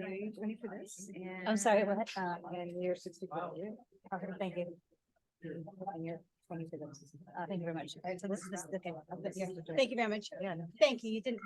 Are you 20 for this? And I'm sorry, what? and you're 64. Okay, thank you. And you're 20 for this. Thank you very much. All right, so this is this. Okay. Thank you very much. Yeah. No. Thank you. You didn't.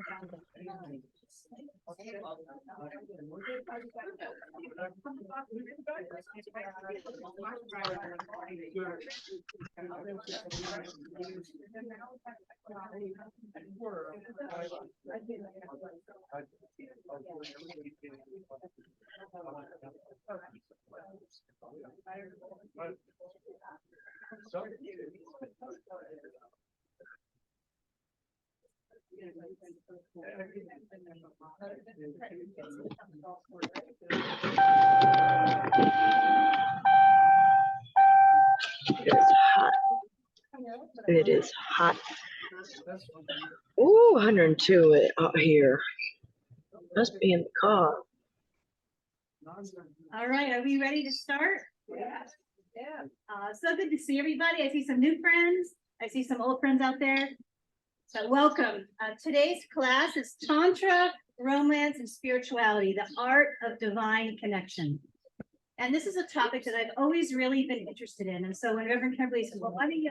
It's hot. It is hot. Ooh, 102 out here. Must be in the car. All right, are we ready to start? Yeah. So good to see everybody. I see some new friends. I see some old friends out there. So welcome. Today's class is Tantra, Romance, and Spirituality, the Art of Divine Connection. And this is a topic that I've always really been interested in. And so when Reverend Kimberly said, well, why do you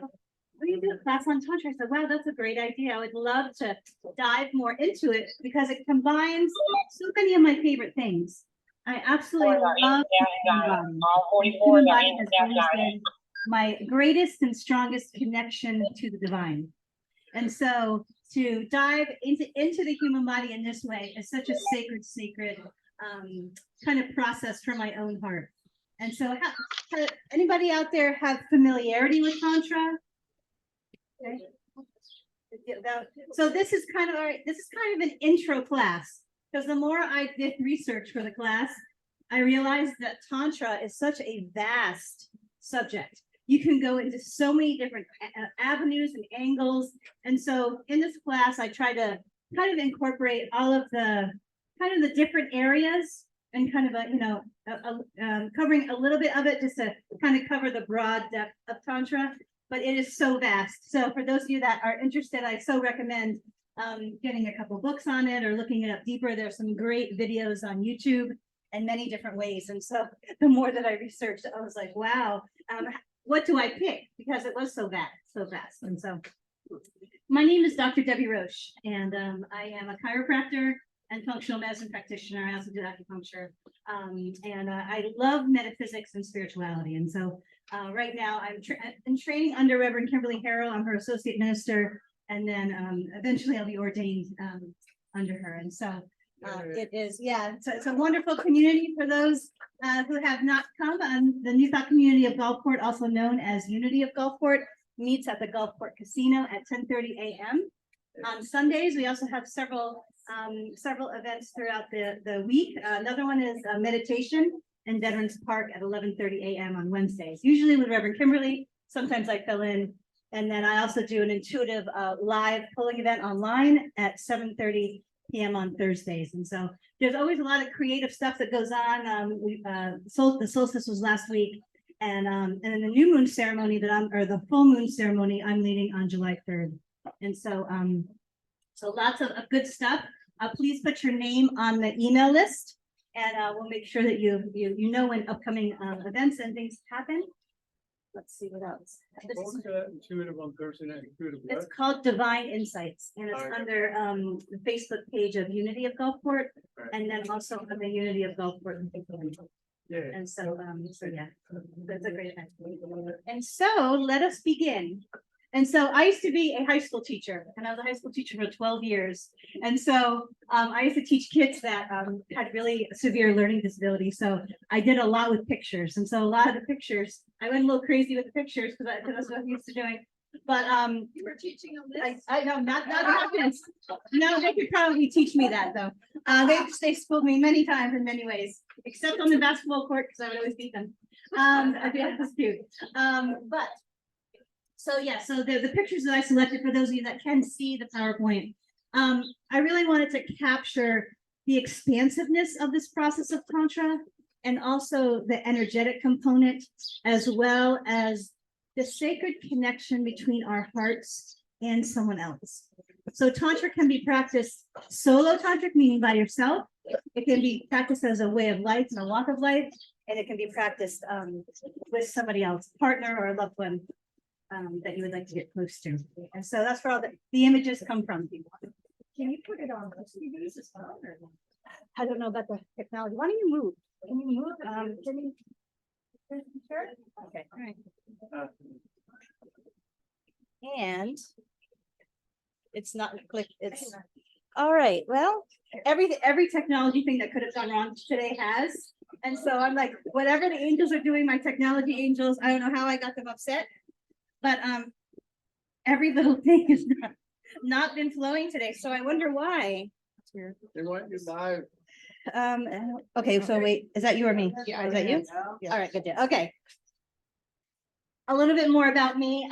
do a class on Tantra? I said, wow, that's a great idea. I would love to dive more into it because it combines so many of my favorite things. I absolutely love the human body. The human body has always been my greatest and strongest connection to the divine. And so to dive into the human body in this way is such a sacred kind of process for my own heart. And so anybody out there have familiarity with Tantra? Okay. So this is kind of an intro class, because the more I did research for the class, I realized that Tantra is such a vast subject. You can go into so many different avenues and angles. And so in this class, I try to kind of incorporate all of the kind of the different areas and kind of covering a little bit of it just to kind of cover the broad depth of Tantra. But it is so vast. So for those of you that are interested, I so recommend getting a couple books on it or looking it up deeper. There's some great videos on YouTube in many different ways. And so the more that I researched, I was like, wow, what do I pick? Because it was so vast. And so my name is Dr. Debbie Roche, and I am a chiropractor and functional medicine practitioner. I also do acupuncture. And I love metaphysics and spirituality. And so right now I'm training under Reverend Kimberly Harrell. I'm her associate minister. And then eventually I'll be ordained under her. And so it is, it's a wonderful community for those who have not come. The New Thought community of Gulfport, also known as Unity of Gulfport, meets at the Gulfport Casino at 10:30 a.m. On Sundays, we also have several events throughout the week. Another one is meditation in Veterans Park at 11:30 a.m. on Wednesdays, usually with Reverend Kimberly. Sometimes I fill in. And then I also do an intuitive live polling event online at 7:30 p.m. on Thursdays. And so there's always a lot of creative stuff that goes on. The solstice was last week. And then the new moon ceremony the full moon ceremony, I'm leading on July 3rd. And so so lots of good stuff. Please put your name on the email list, and we'll make sure that you know when upcoming events and things happen. Let's see what else. What was that intuitive on Thursday night? Intuitive what? It's called Divine Insights, and it's under the Facebook page of Unity of Gulfport, and then also on the Unity of Gulfport. Yeah. And so yeah, that's a great event. And so let us begin. And so I used to be a high school teacher, and I was a high school teacher for 12 years. And so I used to teach kids that had really severe learning disabilities. So I did a lot with pictures. And so a lot of the pictures, I went a little crazy with the pictures because that's what I'm used to doing. But You were teaching on this? I know, not this. No, they could probably teach me that though. They schooled me many times in many ways, except on the basketball court because I would always beat them. Yeah, that's cute. But so yeah, so the pictures that I selected for those of you that can see the PowerPoint, I really wanted to capture the expansiveness of this process of Tantra and also the energetic component, as well as the sacred connection between our hearts and someone else. So Tantra can be practiced solo tantric, meaning by yourself. It can be practiced as a way of life and a walk of life, and it can be practiced with somebody else, partner or a loved one that you would like to get close to. And so that's where all the images come from. Can you put it on those TVs as well, or not? I don't know about the technology. Why don't you move? Can you move? Can you? Sure. Okay. All right. Uh, And it's not click, it's, all right, well, every technology thing that could have gone wrong today has. And so I'm like, whatever the angels are doing, my technology angels, I don't know how I got them upset. But every little thing has not been flowing today, so I wonder why. They want you live. Okay, so wait, is that you or me? Yeah, Is that you? Yeah. All right, good deal. Okay. A little bit more about me.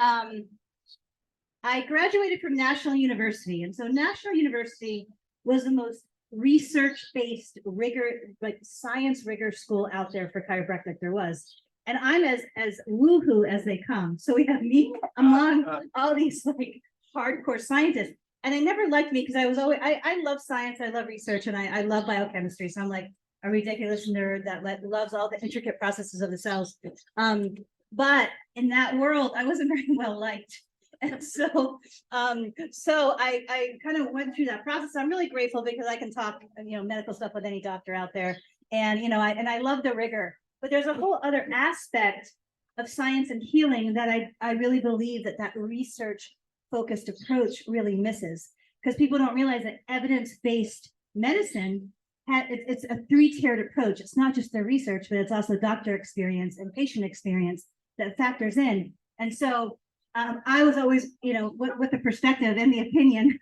I graduated from National University, and so National University was the most research-based rigor, like science rigor school out there for chiropractic there was. And I'm as woohoo as they come. So we have me among all these like hardcore scientists. And they never liked me because I was always, I love science, I love research, and I love biochemistry. So I'm like a ridiculous nerd that loves all the intricate processes of the cells. But in that world, I wasn't very well liked. And so, I kind of went through that process. I'm really grateful because I can talk, medical stuff with any doctor out there. And, I love the rigor, but there's a whole other aspect of science and healing that I really believe that research focused approach really misses, because people don't realize that evidence-based medicine it's a three-tiered approach. It's not just the research, but it's also doctor experience and patient experience that factors in. And so I was always, with the perspective and the opinion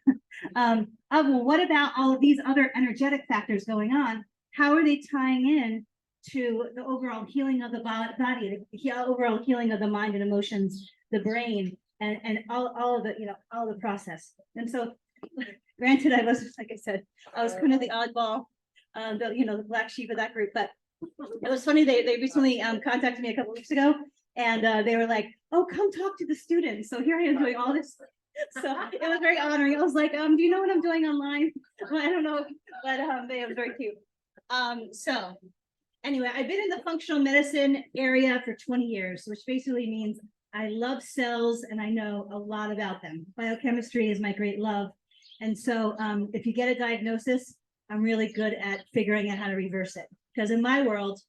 of, well, what about all of these other energetic factors going on? How are they tying in to the overall healing of the body, the overall healing of the mind and emotions, the brain, and all of the, all the process. And so, granted, I was, like I said, I was kind of the oddball, the black sheep of that group. But it was funny. They recently contacted me a couple weeks ago, and they were like, "Oh, come talk to the students." So here I am doing all this. So it was very honoring. I was like, "Do you know what I'm doing online?" Well, I don't know, but it was very cute. So anyway, I've been in the functional medicine area for 20 years, which basically means I love cells and I know a lot about them. Biochemistry is my great love. And so if you get a diagnosis, I'm really good at figuring out how to reverse it. Because in my world,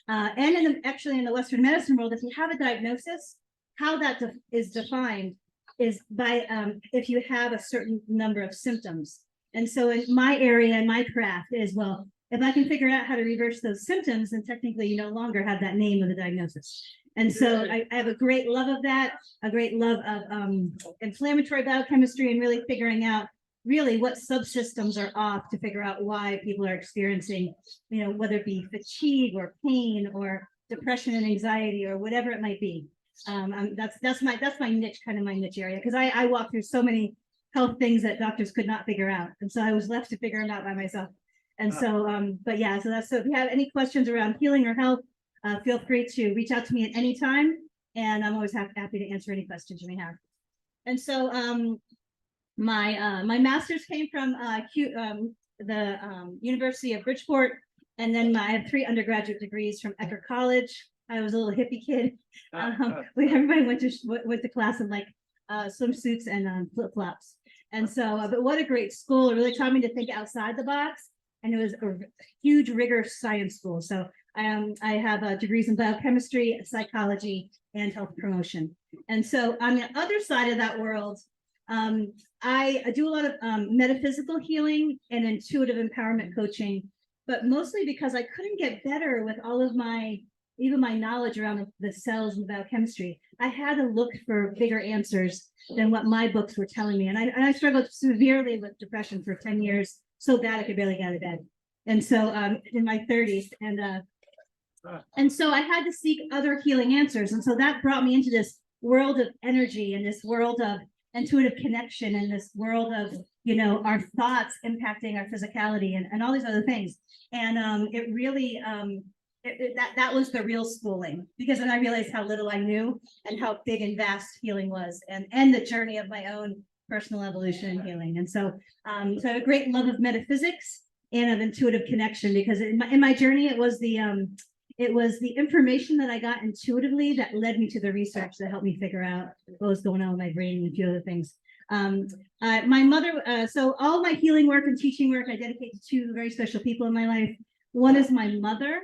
and actually in the Western medicine world, if you have a diagnosis, how that is defined is by if you have a certain number of symptoms. And so in my area and my craft is, well, if I can figure out how to reverse those symptoms, then technically you no longer have that name of the diagnosis. And so I have a great love of that, a great love of inflammatory biochemistry and really figuring out really what subsystems are off to figure out why people are experiencing, whether it be fatigue or pain or depression and anxiety or whatever it might be. That's my niche, kind of my niche area, because I walk through so many health things that doctors could not figure out. And so I was left to figure them out by myself. And so, but yeah, so if you have any questions around healing or health, feel free to reach out to me at any time. And I'm always happy to answer any questions you may have. And so, my master's came from the University of Bridgeport, and then I have 3 undergraduate degrees from Ecker College. I was a little hippie kid. Everybody went to class in like swimsuits and flip flops. And so, but what a great school! It really taught me to think outside the box, and it was a huge rigorous science school. So I have degrees in biochemistry, psychology, and health promotion. And so on the other side of that world, I do a lot of metaphysical healing and intuitive empowerment coaching, but mostly because I couldn't get better with all of even my knowledge around the cells and biochemistry. I had to look for bigger answers than what my books were telling me. And I struggled severely with depression for 10 years, so bad I could barely get out of bed. And so in my 30s, and so I had to seek other healing answers. And so that brought me into this world of energy and this world of intuitive connection and this world of, our thoughts impacting our physicality and all these other things. And it really, that was the real schooling, because then I realized how little I knew and how big and vast healing was, and the journey of my own personal evolution and healing. And so, so I have a great love of metaphysics and of intuitive connection, because in my journey, it was the information that I got intuitively that led me to the research that helped me figure out what was going on with my brain and a few other things. My mother, so all my healing work and teaching work, I dedicate to two very special people in my life. One is my mother,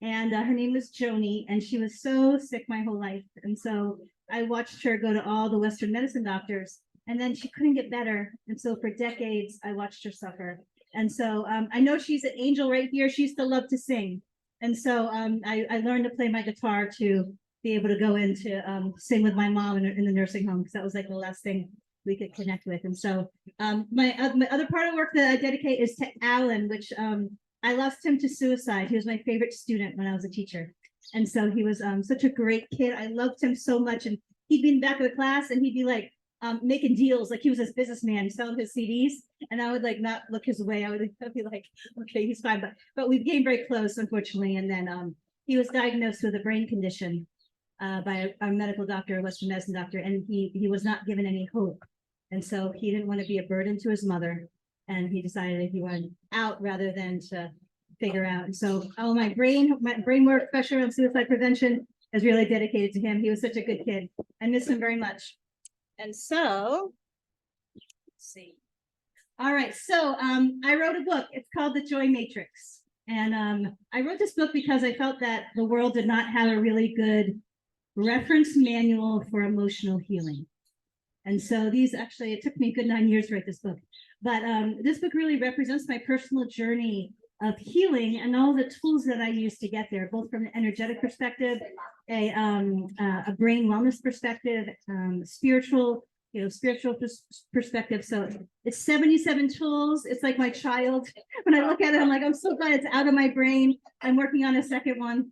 and her name was Joni, and she was so sick my whole life. And so I watched her go to all the Western medicine doctors, and then she couldn't get better. And so for decades, I watched her suffer. And so I know she's an angel right here. She used to love to sing. And so I learned to play my guitar to be able to go in to sing with my mom in the nursing home, because that was like the last thing we could connect with. And so my other part of work that I dedicate is to Alan, which I lost him to suicide. He was my favorite student when I was a teacher. And so he was such a great kid. I loved him so much. And he'd be in the back of the class and he'd be like making deals, like he was this businessman selling his CDs. And I would like not look his way. I would be like, okay, he's fine. But we became very close, unfortunately. And then he was diagnosed with a brain condition by a medical doctor, a Western medicine doctor, and he was not given any hope. And so he didn't want to be a burden to his mother. And he decided that he wanted out rather than to figure out. And so all my brain work, especially on suicide prevention, is really dedicated to him. He was such a good kid. I miss him very much. And so, let's see. All right, so I wrote a book. It's called The Joy Matrix. And I wrote this book because I felt that the world did not have a really good reference manual for emotional healing. And so these actually, it took me a good 9 years to write this book. But this book really represents my personal journey of healing and all the tools that I use to get there, both from an energetic perspective, a brain wellness perspective, spiritual perspective. So it's 77 tools. It's like my child. When I look at it, I'm like, I'm so glad it's out of my brain. I'm working on a second one.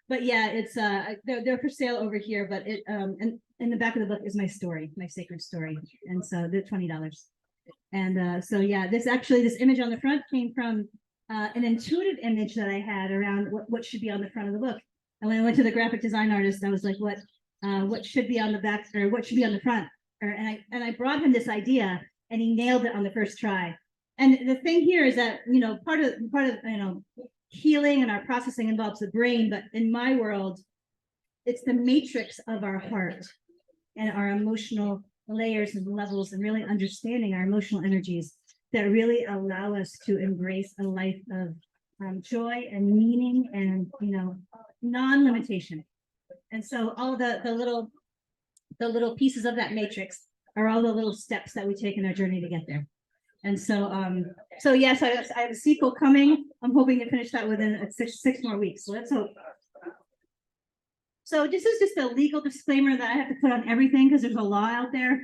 But yeah, it's they're for sale over here. But it and in the back of the book is my story, my sacred story, and so they're $20. And so yeah, this image on the front came from an intuitive image that I had around what should be on the front of the book. And when I went to the graphic design artist, I was like, what should be on the back, or what should be on the front? And I brought him this idea, and he nailed it on the first try. And the thing here is that, you know, part of healing and our processing involves the brain, but in my world, it's the matrix of our heart and our emotional layers and levels, and really understanding our emotional energies that really allow us to embrace a life of joy and meaning and, you know, non-limitation. And so all the little pieces of that matrix are all the little steps that we take in our journey to get there. And so so yes, I have a sequel coming. I'm hoping to finish that within six more weeks. So let's hope. So this is just a legal disclaimer that I have to put on everything, because there's a law out there.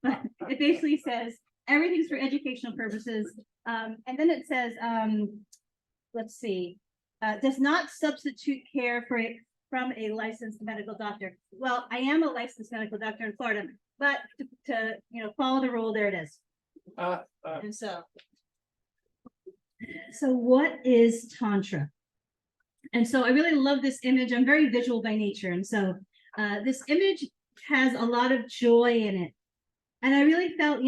But it basically says everything's for educational purposes. And then it says, let's see, does not substitute care from a licensed medical doctor. Well, I am a licensed medical doctor in Florida, but to follow the rule, there it is. And so what is Tantra? And so I really love this image. I'm very visual by nature. And so this image has a lot of joy in it. And I really felt,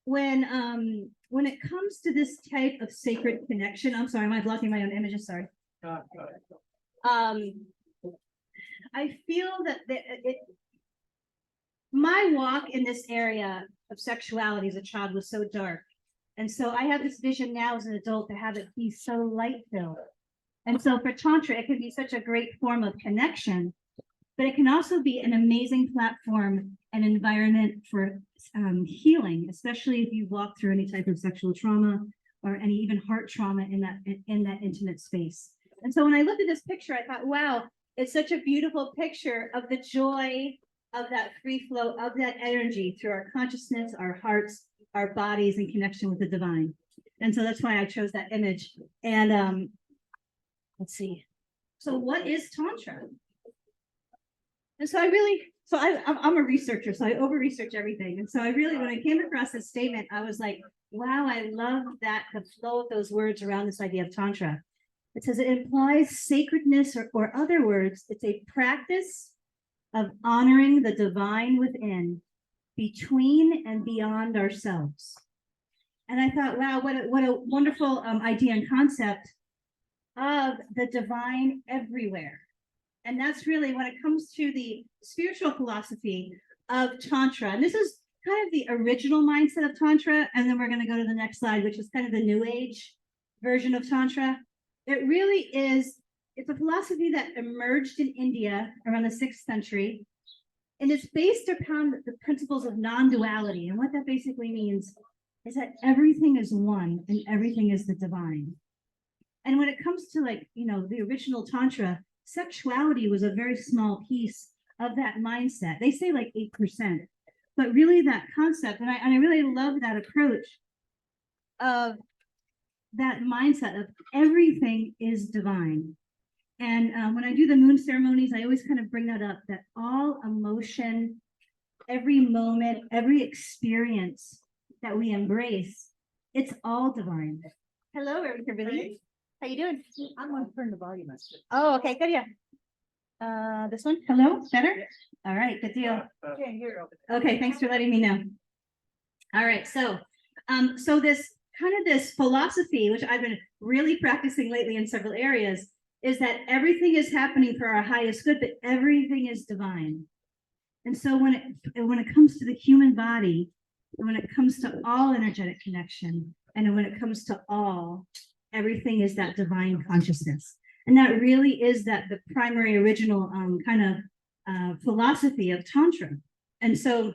when it comes to this type of sacred connection, I'm sorry, am I blocking my own images? Sorry. I feel that my walk in this area of sexuality as a child was so dark. And so I have this vision now as an adult to have it be so light-filled. And so for Tantra, it can be such a great form of connection, but it can also be an amazing platform and environment for healing, especially if you walk through any type of sexual trauma or any even heart trauma in that intimate space. And so when I looked at this picture, I thought, wow, it's such a beautiful picture of the joy of that free flow of that energy through our consciousness, our hearts, our bodies, in connection with the divine. And so that's why I chose that image. And let's see. So what is Tantra? And so I'm a researcher, so I over-research everything. And so when I came across this statement, I was like, wow, I love the flow of those words around this idea of Tantra. It says it implies sacredness, or other words, it's a practice of honoring the divine within between and beyond ourselves. And I thought, wow, what a wonderful idea and concept of the divine everywhere. And that's really when it comes to the spiritual philosophy of Tantra. And this is kind of the original mindset of Tantra. And then we're going to go to the next slide, which is kind of the new age version of Tantra. It really is, it's a philosophy that emerged in India around the 6th century. And it's based upon the principles of non-duality. And what that basically means is that everything is one and everything is the divine. And when it comes to the original Tantra, sexuality was a very small piece of that mindset. They say like 8%, but really that concept, and I really love that approach of that mindset of everything is divine. And when I do the moon ceremonies, I always kind of bring that up, that all emotion, every moment, every experience that we embrace, it's all divine. Hello, everybody. How you doing? I'm going to turn the volume up. Oh, okay, good, yeah. This one, hello, better? All right, good deal. Can't hear over there. Okay, thanks for letting me know. All right, so this philosophy, which I've been really practicing lately in several areas, is that everything is happening for our highest good, but everything is divine. And so when it comes to the human body, and when it comes to all energetic connection, and when it comes to all, everything is that divine consciousness. And that really is the primary original philosophy of Tantra. And so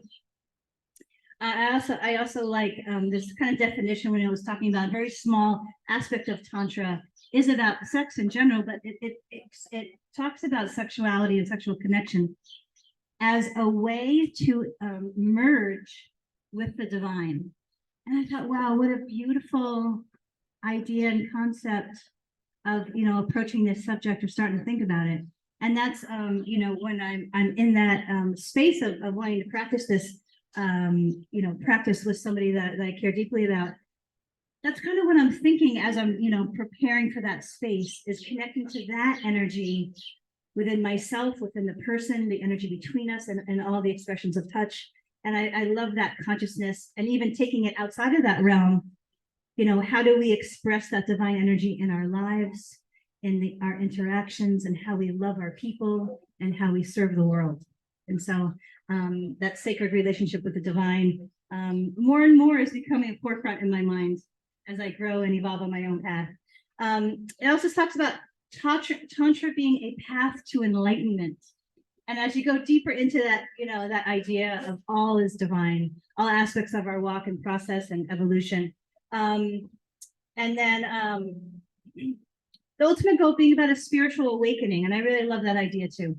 I also like this kind of definition when I was talking about a very small aspect of Tantra is about sex in general, but it talks about sexuality and sexual connection as a way to merge with the divine. And I thought, wow, what a beautiful idea and concept of approaching this subject or starting to think about it. And that's when I'm in that space of wanting to practice this practice with somebody that I care deeply about. That's kind of what I'm thinking as I'm preparing for that space, is connecting to that energy within myself, within the person, the energy between us, and all the expressions of touch. And I love that consciousness, and even taking it outside of that realm. How do we express that divine energy in our lives, in our interactions, and how we love our people and how we serve the world? And so that sacred relationship with the divine more and more is becoming a forefront in my mind as I grow and evolve on my own path. It also talks about Tantra being a path to enlightenment. And as you go deeper into that, that idea of all is divine, all aspects of our walk and process and evolution. And then the ultimate goal being about a spiritual awakening. And I really love that idea too.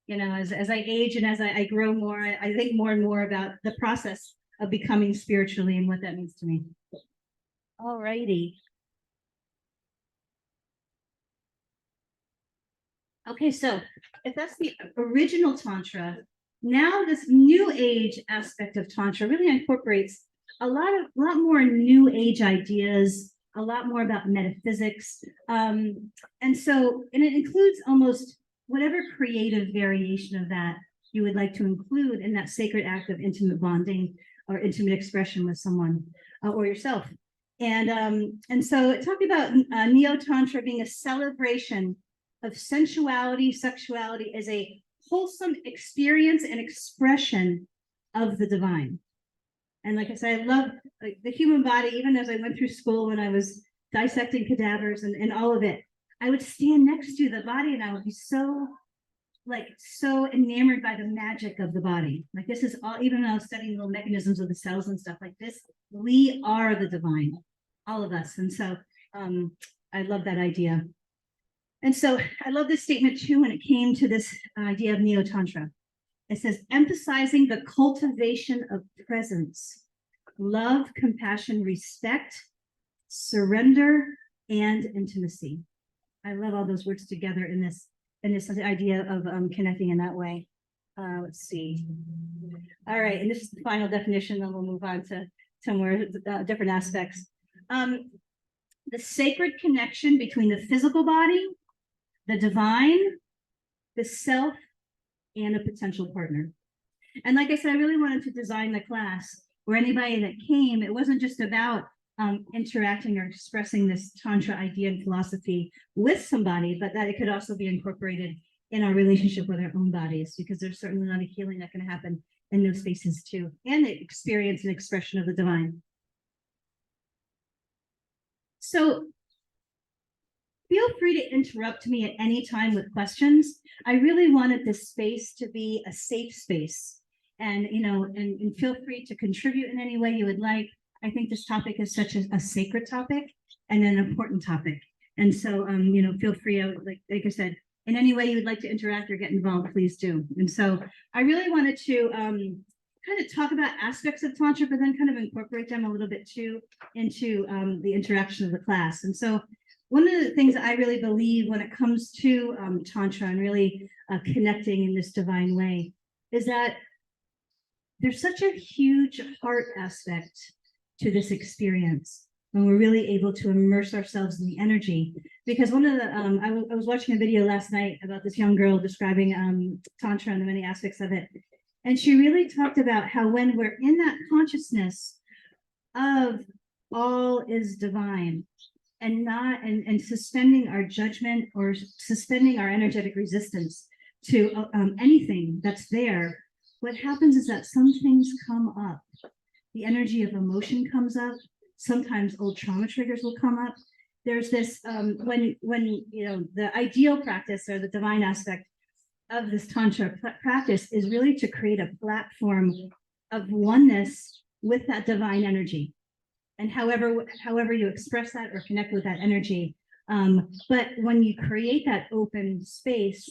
As I age and as I grow more, I think more and more about the process of becoming spiritually and what that means to me. All righty. Okay, so if that's the original Tantra, now this new age aspect of Tantra really incorporates a lot more new age ideas, a lot more about metaphysics. And it includes almost whatever creative variation of that you would like to include in that sacred act of intimate bonding or intimate expression with someone or yourself. And so it talked about Neo-Tantra being a celebration of sensuality, sexuality as a wholesome experience and expression of the divine. And like I said, I love the human body. Even as I went through school when I was dissecting cadavers and all of it, I would stand next to the body and I would be so enamored by the magic of the body. Like this is all, even when I was studying little mechanisms of the cells and stuff like this, we are the divine, all of us. And so I love that idea. And so I love this statement too when it came to this idea of Neo-Tantra. It says, emphasizing the cultivation of presence, love, compassion, respect, surrender, and intimacy. I love all those words together in this idea of connecting in that way. Let's see. All right, and this is the final definition, then we'll move on to more different aspects. The sacred connection between the physical body, the divine, the self, and a potential partner. And like I said, I really wanted to design the class where anybody that came, it wasn't just about interacting or expressing this Tantra idea and philosophy with somebody, but that it could also be incorporated in our relationship with our own bodies, because there's certainly a lot of healing that can happen in those spaces too, and the experience and expression of the divine. So feel free to interrupt me at any time with questions. I really wanted this space to be a safe space, and and feel free to contribute in any way you would like. I think this topic is such a sacred topic and an important topic. And so, feel free, like I said, in any way you would like to interact or get involved, please do. And so I really wanted to kind of talk about aspects of Tantra, but then kind of incorporate them a little bit too into the interaction of the class. And so one of the things that I really believe when it comes to Tantra and really connecting in this divine way is that there's such a huge heart aspect to this experience when we're really able to immerse ourselves in the energy. Because one of the, I was watching a video last night about this young girl describing Tantra and the many aspects of it. And she really talked about how when we're in that consciousness of all is divine and and suspending our judgment or suspending our energetic resistance to anything that's there, what happens is that some things come up. The energy of emotion comes up. Sometimes old trauma triggers will come up. There's this, when the ideal practice or the divine aspect of this Tantra practice is really to create a platform of oneness with that divine energy. And however you express that or connect with that energy. But when you create that open space,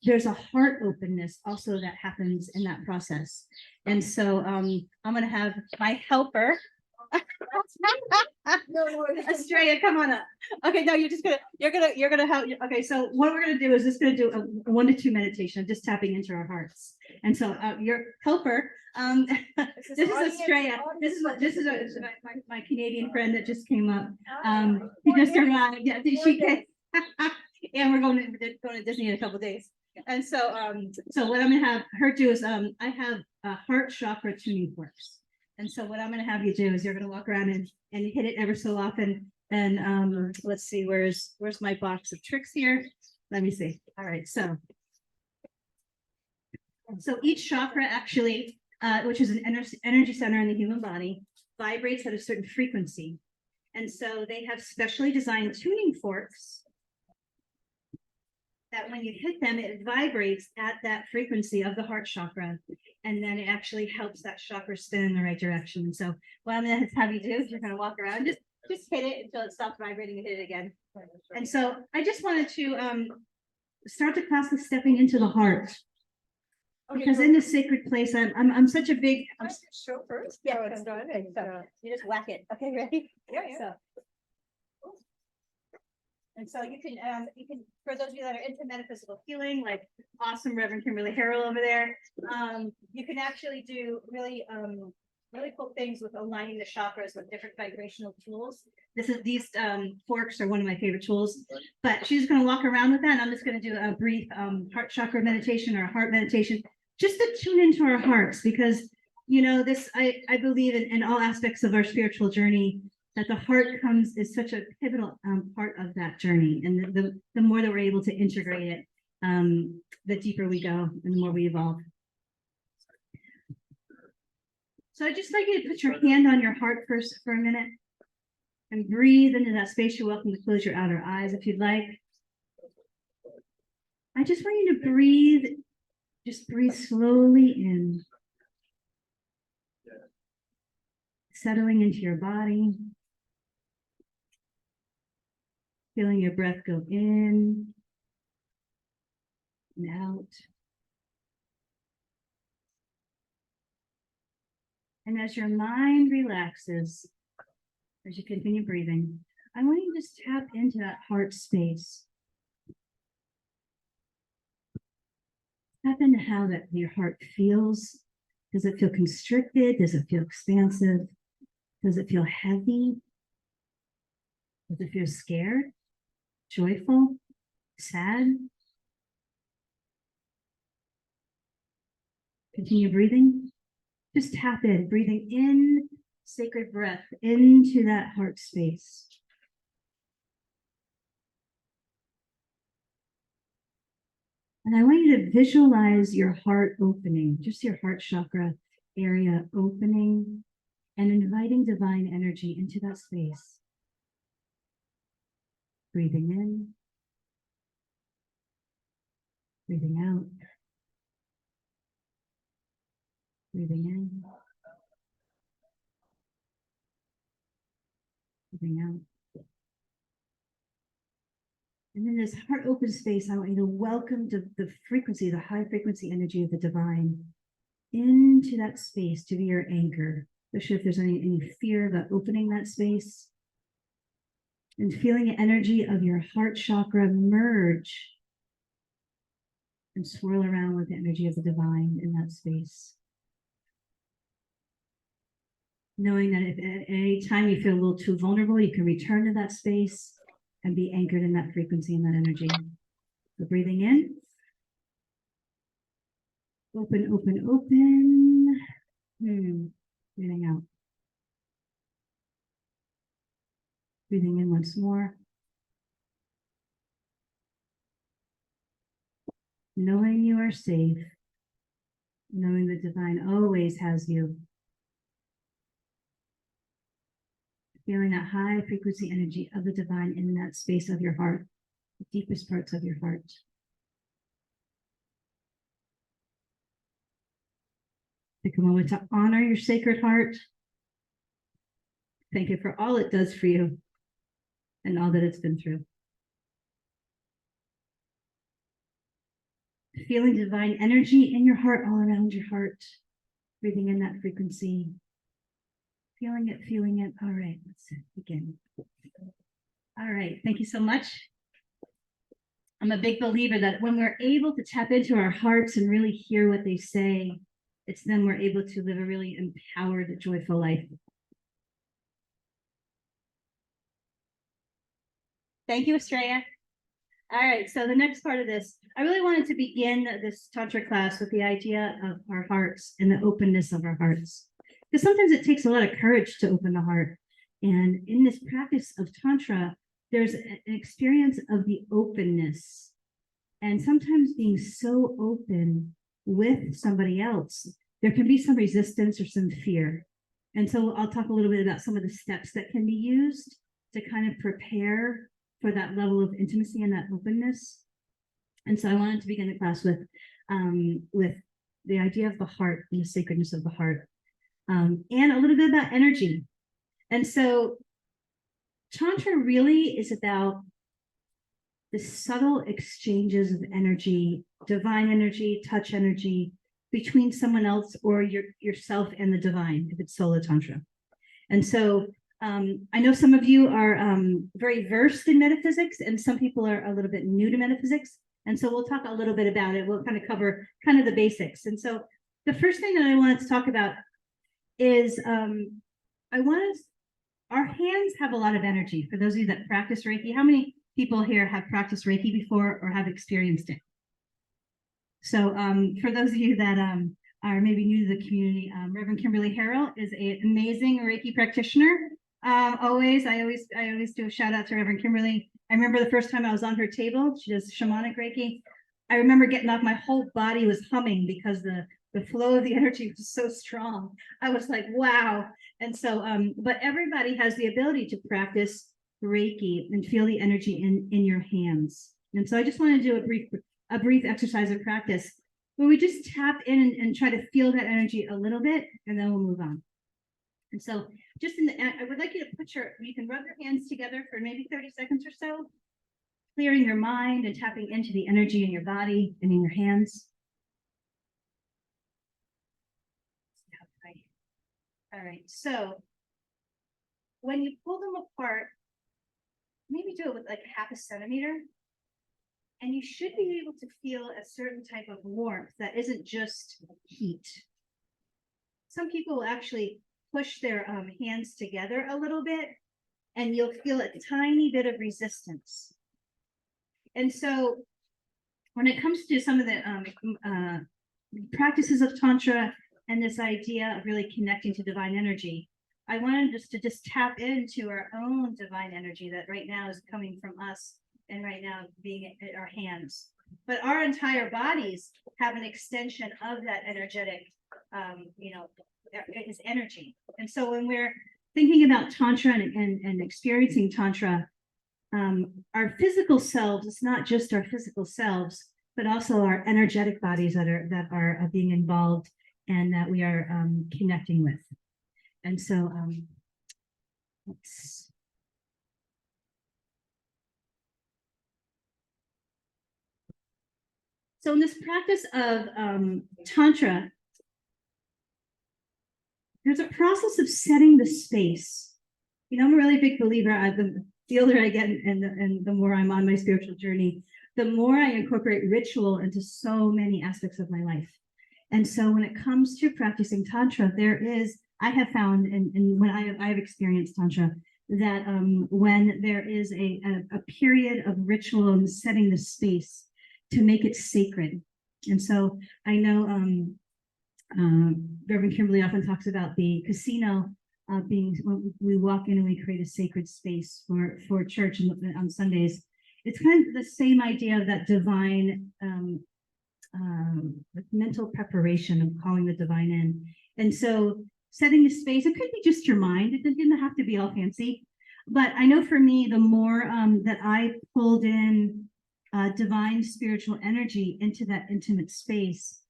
there's a heart openness also that happens in that process. And so I'm going to have my helper. Estrella, come on up. Okay, no, you're gonna have, okay, so what we're gonna do is just gonna do a 1 to 2 meditation, just tapping into our hearts. And so your helper, this is Estrella. This is my Canadian friend that just came up. He just arrived. Yeah, she came. And we're going to Disney in a couple of days. And so so what I'm gonna have her do is I have heart chakra tuning forks. And so what I'm going to have you do is you're going to walk around and hit it ever so often. And let's see, where's my box of tricks here? Let me see. All right. So each chakra actually, which is an energy center in the human body, vibrates at a certain frequency. And so they have specially designed tuning forks that when you hit them, it vibrates at that frequency of the heart chakra. And then it actually helps that chakra spin in the right direction. So what I'm going to have you do is you're going to walk around, just hit it until it stops vibrating and hit it again. And so I just wanted to start the class with stepping into the heart. Because in this sacred place, I'm such a big. Show first. Yeah, Oh, it's done. so you just whack it. Okay, ready? Yeah. So you can for those of you that are into metaphysical healing, like awesome Reverend Kimberly Harrell over there, you can actually do really cool things with aligning the chakras with different vibrational tools. These forks are one of my favorite tools, but she's going to walk around with that, and I'm just going to do a brief heart chakra meditation or heart meditation, just to tune into our hearts, because this I believe in all aspects of our spiritual journey, that the heart is such a pivotal part of that journey. And the more that we're able to integrate it, the deeper we go and the more we evolve. So I'd just like you to put your hand on your heart first for a minute and breathe into that space. You're welcome to close your outer eyes if you'd like. I just want you to breathe, just breathe slowly in, settling into your body. Feeling your breath go in and out. And as your mind relaxes, as you continue breathing, I want you to just tap into that heart space. Tap into how your heart feels. Does it feel constricted? Does it feel expansive? Does it feel heavy? Does it feel scared? Joyful, sad? Continue breathing. Just tap in, breathing in sacred breath into that heart space. And I want you to visualize your heart opening, just your heart chakra area opening and inviting divine energy into that space. Breathing in, breathing out, breathing in, breathing out. And in this heart open space, I want you to welcome the frequency, the high frequency energy of the divine into that space to be your anchor. Especially if there's any fear about opening that space. And feeling the energy of your heart chakra merge and swirl around with the energy of the divine in that space. Knowing that if at any time you feel a little too vulnerable, you can return to that space and be anchored in that frequency and that energy. So breathing in. Open, open, open. Breathing out. Breathing in once more. Knowing you are safe. Knowing the divine always has you. Feeling that high frequency energy of the divine in that space of your heart, the deepest parts of your heart. Take a moment to honor your sacred heart. Thank it for all it does for you and all that it's been through. Feeling divine energy in your heart, all around your heart. Breathing in that frequency. Feeling it, feeling it. All right, let's begin. All right, thank you so much. I'm a big believer that when we're able to tap into our hearts and really hear what they say, it's then we're able to live a really empowered, joyful life. Thank you, Estrella. All right, so the next part of this, I really wanted to begin this Tantra class with the idea of our hearts and the openness of our hearts. Because sometimes it takes a lot of courage to open the heart. And in this practice of Tantra, there's an experience of the openness. And sometimes being so open with somebody else, there can be some resistance or some fear. And so I'll talk a little bit about some of the steps that can be used to kind of prepare for that level of intimacy and that openness. And so I wanted to begin the class with the idea of the heart and the sacredness of the heart. And a little bit about energy. And so Tantra really is about the subtle exchanges of energy, divine energy, touch energy between someone else or yourself and the divine, if it's solo Tantra. And so I know some of you are very versed in metaphysics and some people are a little bit new to metaphysics. And so we'll talk a little bit about it. We'll kind of cover kind of the basics. And so the first thing that I wanted to talk about is our hands have a lot of energy. For those of you that practice Reiki, how many people here have practiced Reiki before or have experienced it? So for those of you that are maybe new to the community, Reverend Kimberly Harrell is an amazing Reiki practitioner. I always do a shout out to Reverend Kimberly. I remember the first time I was on her table, she does shamanic Reiki. I remember getting off, my whole body was humming because the flow of the energy was so strong. I was like, wow. And so, but everybody has the ability to practice Reiki and feel the energy in your hands. And so I just want to do a brief exercise of practice where we just tap in and try to feel that energy a little bit, and then we'll move on. And so just I would like you to you can rub your hands together for maybe 30 seconds or so, clearing your mind and tapping into the energy in your body and in your hands. All right, so when you pull them apart, maybe do it with like half a centimeter, and you should be able to feel a certain type of warmth that isn't just heat. Some people will actually push their hands together a little bit, and you'll feel a tiny bit of resistance. And so when it comes to some of the practices of Tantra and this idea of really connecting to divine energy, I wanted us to just tap into our own divine energy that right now is coming from us and right now being at our hands. But our entire bodies have an extension of that energetic, is energy. And so when we're thinking about Tantra and experiencing Tantra, our physical selves, it's not just our physical selves, but also our energetic bodies that are being involved and that we are connecting with. And so so in this practice of Tantra, there's a process of setting the space. I'm a really big believer. The older I get and the more I'm on my spiritual journey, the more I incorporate ritual into so many aspects of my life. And so when it comes to practicing Tantra, I have found, and when I have experienced Tantra, that when there is a period of ritual and setting the space to make it sacred. And so I know Reverend Kimberly often talks about the casino being, when we walk in and we create a sacred space for church on Sundays. It's kind of the same idea of that divine mental preparation of calling the divine in. And so setting the space, it could be just your mind. It didn't have to be all fancy. But I know for me, the more that I pulled in divine spiritual energy into that intimate space,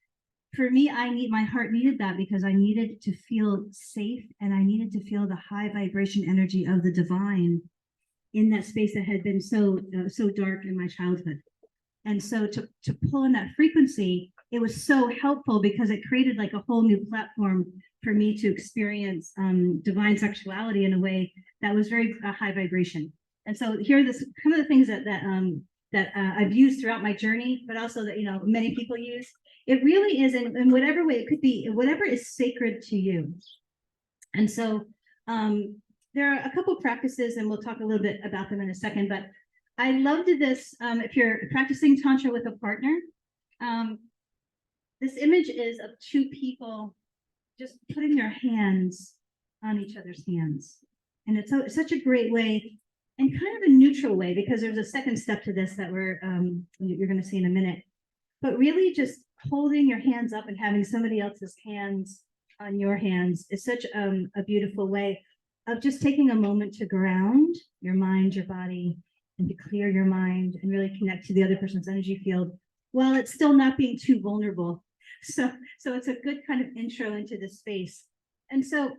for me, my heart needed that because I needed to feel safe and I needed to feel the high vibration energy of the divine in that space that had been so dark in my childhood. And so to pull in that frequency, it was so helpful because it created like a whole new platform for me to experience divine sexuality in a way that was very high vibration. And so here are some of the things that I've used throughout my journey, but also that many people use. It really is in whatever way, it could be whatever is sacred to you. And so there are a couple practices, and we'll talk a little bit about them in a second, but I loved this. If you're practicing Tantra with a partner, this image is of two people just putting their hands on each other's hands. And it's such a great way and kind of a neutral way, because there's a second step to this that you're going to see in a minute. But really just holding your hands up and having somebody else's hands on your hands is such a beautiful way of just taking a moment to ground your mind, your body, and to clear your mind and really connect to the other person's energy field while it's still not being too vulnerable. So it's a good kind of intro into this space. And so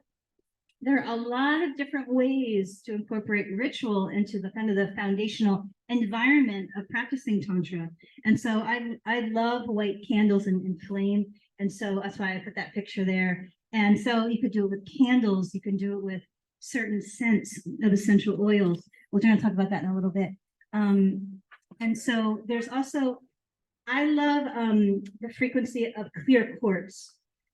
there are a lot of different ways to incorporate ritual into the kind of the foundational environment of practicing Tantra. And so I love white candles and flame. And so that's why I put that picture there. And so you could do it with candles. You can do it with certain scents of essential oils. We're going to talk about that in a little bit. And so there's also, I love the frequency of clear quartz.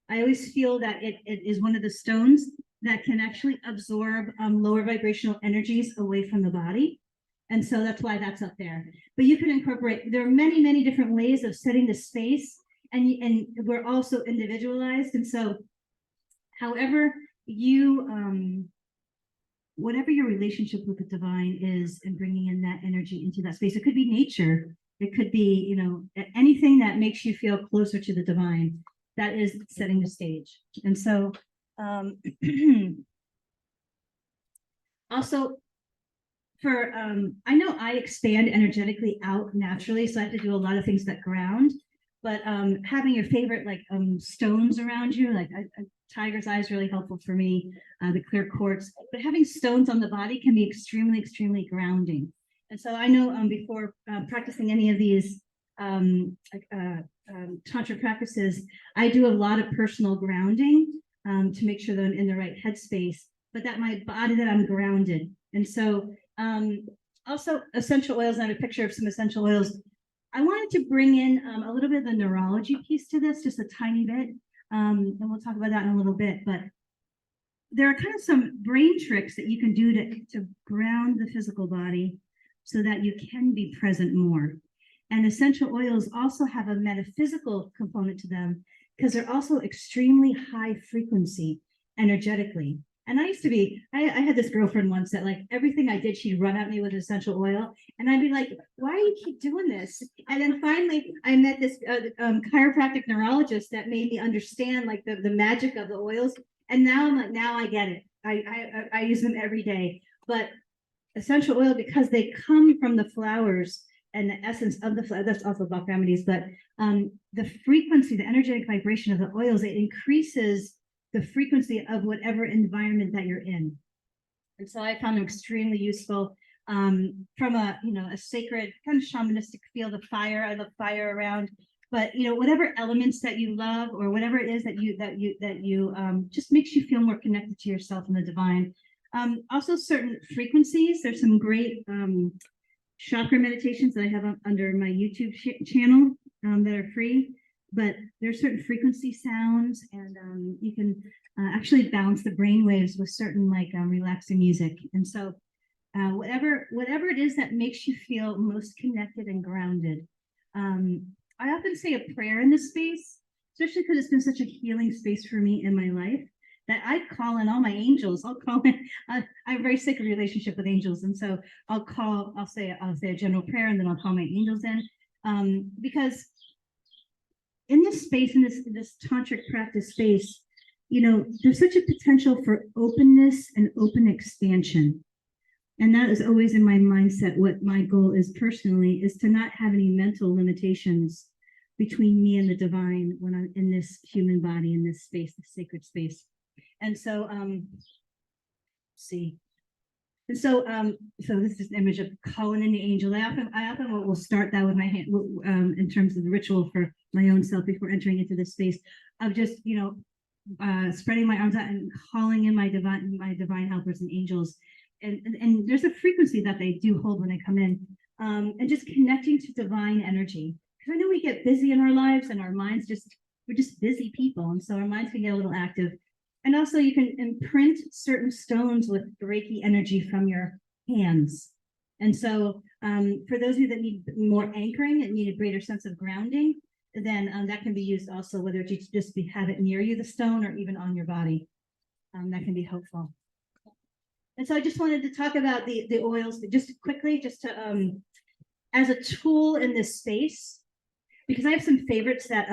I always feel that it is one of the stones that can actually absorb lower vibrational energies away from the body. And so that's why that's up there. But you can incorporate, there are many, many different ways of setting the space, and we're also individualized. And so however you, whatever your relationship with the divine is and bringing in that energy into that space, it could be nature. It could be, anything that makes you feel closer to the divine. That is setting the stage. And so also for, I know I expand energetically out naturally, so I have to do a lot of things that ground, but having your favorite stones around you, like tiger's eye is really helpful for me, the clear quartz, but having stones on the body can be extremely, extremely grounding. And so I know before practicing any of these Tantra practices, I do a lot of personal grounding to make sure that I'm in the right headspace, but that my body, that I'm grounded. And so also essential oils, and I have a picture of some essential oils. I wanted to bring in a little bit of the neurology piece to this, just a tiny bit. And we'll talk about that in a little bit, but there are kind of some brain tricks that you can do to ground the physical body so that you can be present more. And essential oils also have a metaphysical component to them because they're also extremely high frequency energetically. And I used to be, I had this girlfriend once that like everything I did, she'd run at me with essential oil. And I'd be like, why do you keep doing this? And then finally I met this chiropractic neurologist that made me understand like the magic of the oils. And now I'm like, now I get it. I use them every day. But essential oil, because they come from the flowers and the essence of the flower, that's also Bach remedies, but the frequency, the energetic vibration of the oils, it increases the frequency of whatever environment that you're in. And so I found them extremely useful from a sacred kind of shamanistic field of fire. I love fire around, but whatever elements that you love or whatever it is that you just makes you feel more connected to yourself and the divine. Also certain frequencies. There's some great chakra meditations that I have under my YouTube channel that are free. But there's certain frequency sounds, and you can actually balance the brain waves with certain relaxing music. And so whatever it is that makes you feel most connected and grounded. I often say a prayer in this space, especially because it's been such a healing space for me in my life, that I call in all my angels. I'll call in, I have a very sacred relationship with angels. And so I'll say a general prayer, and then I'll call my angels in, because in this space, in this tantric practice space, there's such a potential for openness and open expansion. And that is always in my mindset. What my goal is personally is to not have any mental limitations between me and the divine when I'm in this human body, in this space, this sacred space. And so, see. And so, so this is an image of calling in the angel. I often will start that with my hand, in terms of the ritual for my own self before entering into this space of just, spreading my arms out and calling in my divine helpers and angels. And there's a frequency that they do hold when they come in, and just connecting to divine energy. Because I know we get busy in our lives and our minds we're just busy people. And so our minds can get a little active. And also you can imprint certain stones with Reiki energy from your hands. And so for those of you that need more anchoring and need a greater sense of grounding, then that can be used also, whether you just have it near you, the stone, or even on your body. That can be helpful. And so I just wanted to talk about the oils just quickly, just to as a tool in this space, because I have some favorites that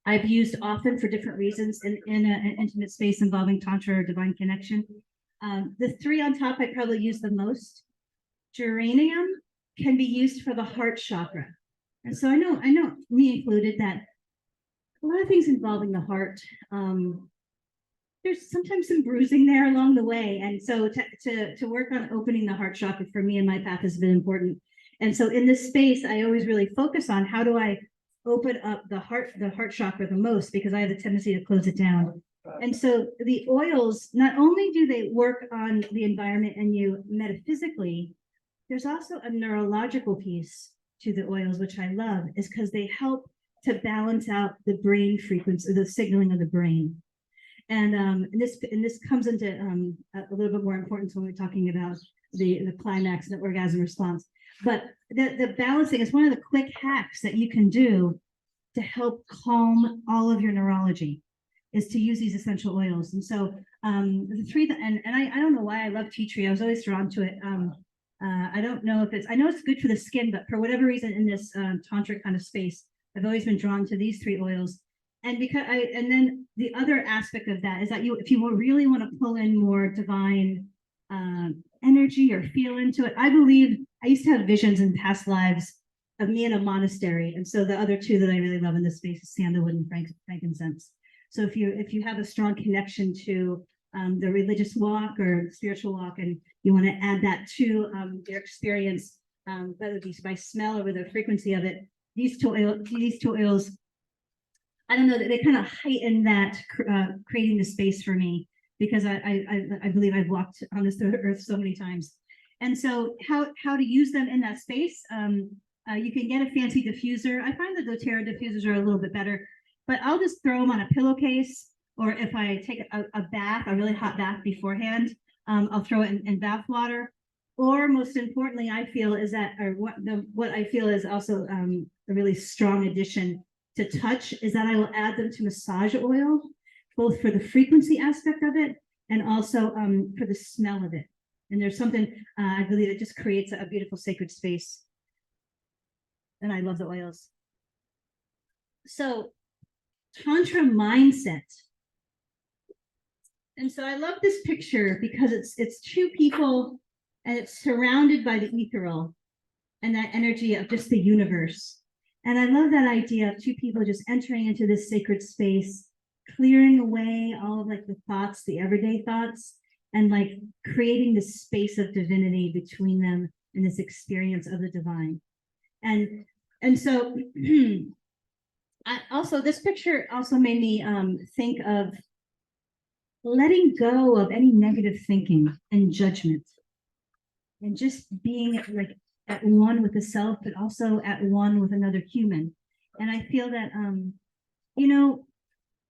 I've used often for different reasons in an intimate space involving Tantra or divine connection. The three on top I probably use the most. Geranium can be used for the heart chakra. And so I know, me included, that a lot of things involving the heart, there's sometimes some bruising there along the way. And so to work on opening the heart chakra for me and my path has been important. And so in this space, I always really focus on how do I open up the heart chakra the most, because I have a tendency to close it down. And so the oils, not only do they work on the environment and you metaphysically, there's also a neurological piece to the oils, which I love, is because they help to balance out the brain frequency, the signaling of the brain. And this comes into a little bit more importance when we're talking about the climax and the orgasm response. But the balancing is one of the quick hacks that you can do to help calm all of your neurology, is to use these essential oils. And so the three, and I don't know why I love tea tree. I was always drawn to it. I don't know if I know it's good for the skin, but for whatever reason in this tantric kind of space, I've always been drawn to these three oils. And and then the other aspect of that is that if you really want to pull in more divine energy or feel into it, I believe I used to have visions in past lives of me in a monastery. And so the other two that I really love in this space is sandalwood and frankincense. So if you have a strong connection to the religious walk or spiritual walk, and you want to add that to your experience, whether it be by smell or with the frequency of it, these two oils, I don't know, that they kind of heighten that, creating the space for me, because I believe I've walked on this earth so many times. And so how to use them in that space, you can get a fancy diffuser. I find the doTERRA diffusers are a little bit better, but I'll just throw them on a pillowcase, or if I take a bath, a really hot bath beforehand, I'll throw it in bath water. Or most importantly, I feel is that, or what I feel is also a really strong addition to touch is that I will add them to massage oil, both for the frequency aspect of it and also for the smell of it. And there's something, I believe, it just creates a beautiful sacred space. And I love the oils. So, Tantra mindset. And so I love this picture because it's two people and it's surrounded by the ethereal and that energy of just the universe. And I love that idea of two people just entering into this sacred space, clearing away all of like the thoughts, the everyday thoughts, and like creating this space of divinity between them in this experience of the divine. And so this picture also made me think of letting go of any negative thinking and judgment and just being like at one with the self, but also at one with another human. And I feel that,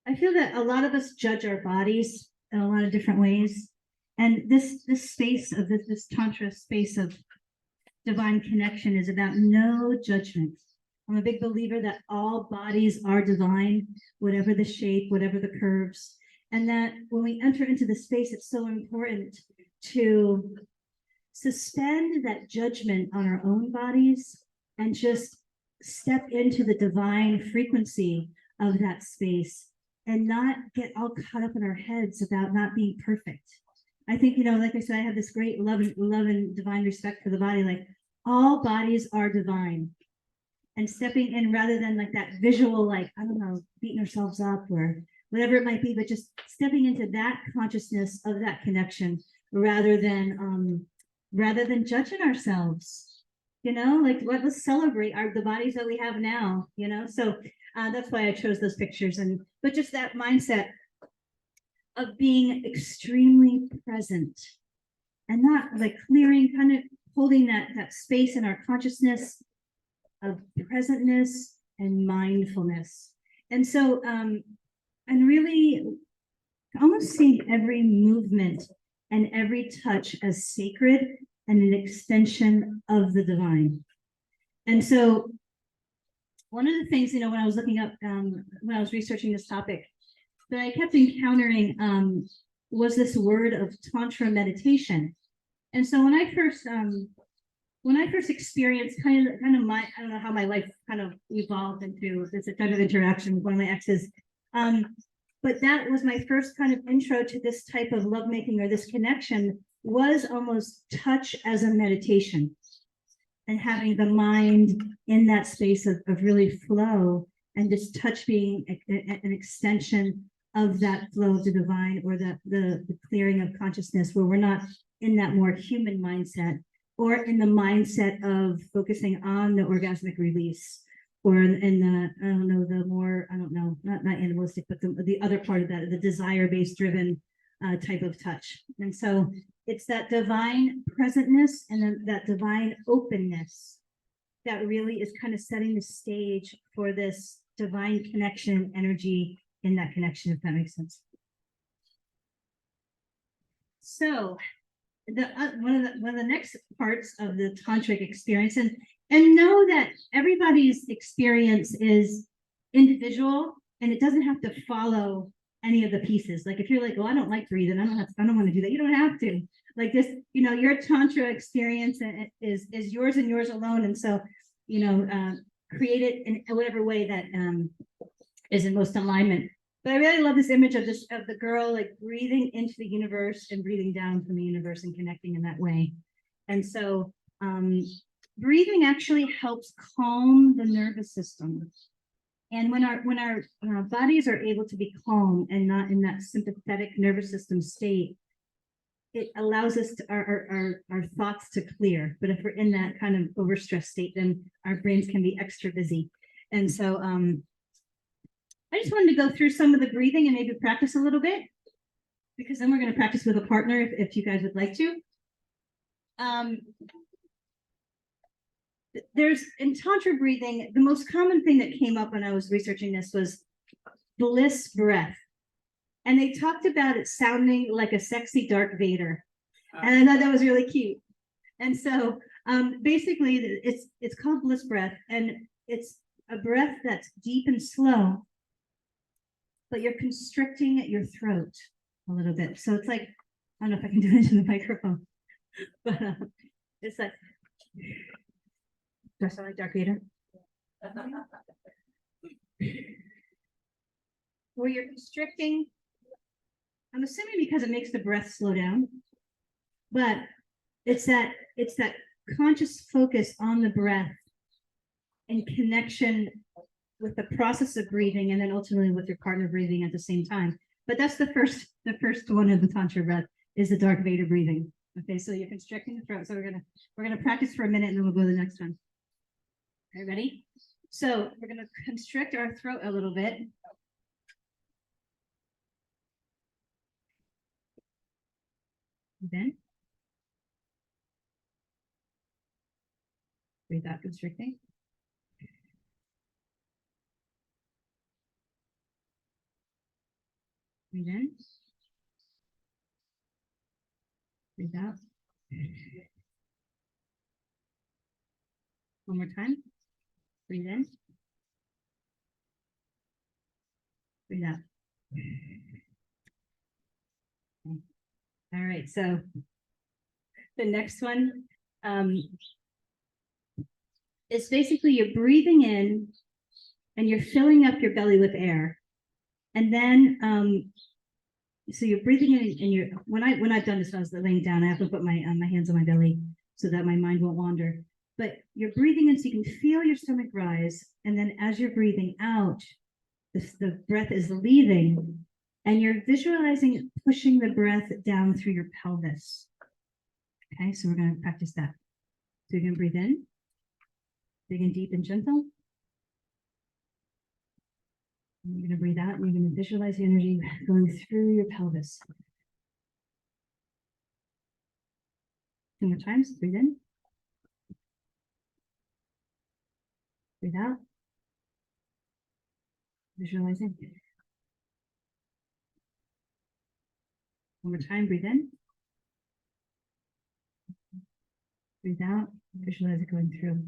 I feel that a lot of us judge our bodies in a lot of different ways. And this space of this Tantra space of divine connection is about no judgment. I'm a big believer that all bodies are divine, whatever the shape, whatever the curves. And that when we enter into the space, it's so important to suspend that judgment on our own bodies and just step into the divine frequency of that space and not get all caught up in our heads about not being perfect. I think, like I said, I have this great love and divine respect for the body. Like all bodies are divine. And stepping in rather than like that visual, like, I don't know, beating ourselves up or whatever it might be, but just stepping into that consciousness of that connection rather than judging ourselves, like let's celebrate the bodies that we have now, so that's why I chose those pictures. But just that mindset of being extremely present and not like clearing, kind of holding that space in our consciousness of presentness and mindfulness. And so and really almost seeing every movement and every touch as sacred and an extension of the divine. And so one of the things, when I was looking up, when I was researching this topic, that I kept encountering was this word of Tantra meditation. And so when I first experienced kind of my, I don't know how my life kind of evolved into this kind of interaction with one of my exes. But that was my first kind of intro to this type of lovemaking or this connection was almost touch as a meditation and having the mind in that space of really flow and just touch being an extension of that flow of the divine or the clearing of consciousness where we're not in that more human mindset or in the mindset of focusing on the orgasmic release or in the, not animalistic, but the other part of that, the desire-based driven type of touch. And so it's that divine presentness and then that divine openness that really is kind of setting the stage for this divine connection energy in that connection, if that makes sense. So one of the next parts of the tantric experience, and know that everybody's experience is individual and it doesn't have to follow any of the pieces. Like if you're like, oh, I don't like breathing, I don't want to do that. You don't have to. Like this, your tantra experience is yours and yours alone. And so, create it in whatever way that is in most alignment. But I really love this image of the girl like breathing into the universe and breathing down from the universe and connecting in that way. And so breathing actually helps calm the nervous system. And when our bodies are able to be calm and not in that sympathetic nervous system state, it allows us to our thoughts to clear. But if we're in that kind of overstressed state, then our brains can be extra busy. And so I just wanted to go through some of the breathing and maybe practice a little bit, because then we're going to practice with a partner if you guys would like to. There's in Tantra breathing, the most common thing that came up when I was researching this was bliss breath. And they talked about it sounding like a sexy Darth Vader. And I thought that was really cute. And so basically it's called bliss breath, and it's a breath that's deep and slow, but you're constricting your throat a little bit. So it's like, I don't know if I can do it in the microphone, but it's like, do I sound like Darth Vader? Where you're constricting, I'm assuming because it makes the breath slow down, but it's that conscious focus on the breath and connection with the process of breathing, and then ultimately with your partner breathing at the same time. But that's the first one of the Tantra breath is the Darth Vader breathing. Okay, so you're constricting the throat. So we're gonna practice for a minute and then we'll go to the next one. Okay, ready? So we're gonna constrict our throat a little bit. Then breathe out, constricting. Breathe in. Breathe out. One more time. Breathe in. Breathe out. Okay. All right, so the next one is basically you're breathing in and you're filling up your belly with air. And then so you're breathing in and you're when I've done this when I was laying down, I have to put my hands on my belly so that my mind won't wander. But you're breathing in so you can feel your stomach rise. And then as you're breathing out, the breath is leaving and you're visualizing pushing the breath down through your pelvis. Okay, so we're going to practice that. So you're going to breathe in, big and deep and gentle. And you're going to breathe out and you're going to visualize the energy going through your pelvis. 2 more times. Breathe in. Breathe out. Visualizing. One more time. Breathe in. Breathe out. Visualize it going through.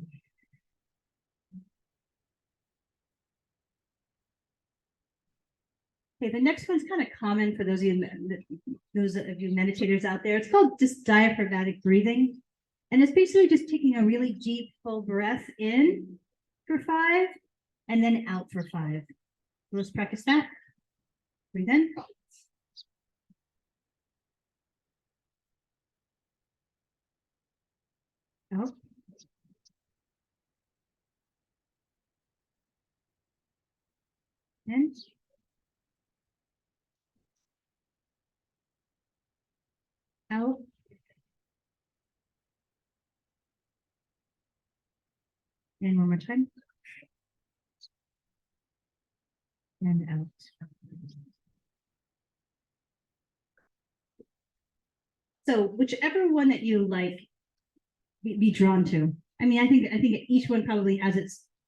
Okay, the next one's kind of common for those of you meditators out there. It's called just diaphragmatic breathing. And it's basically just taking a really deep, full breath in for 5 and then out for 5. Let's practice that. Breathe in. Out. In. Out. And one more time. And out. So whichever one that you like, be drawn to. I mean, I think each one probably has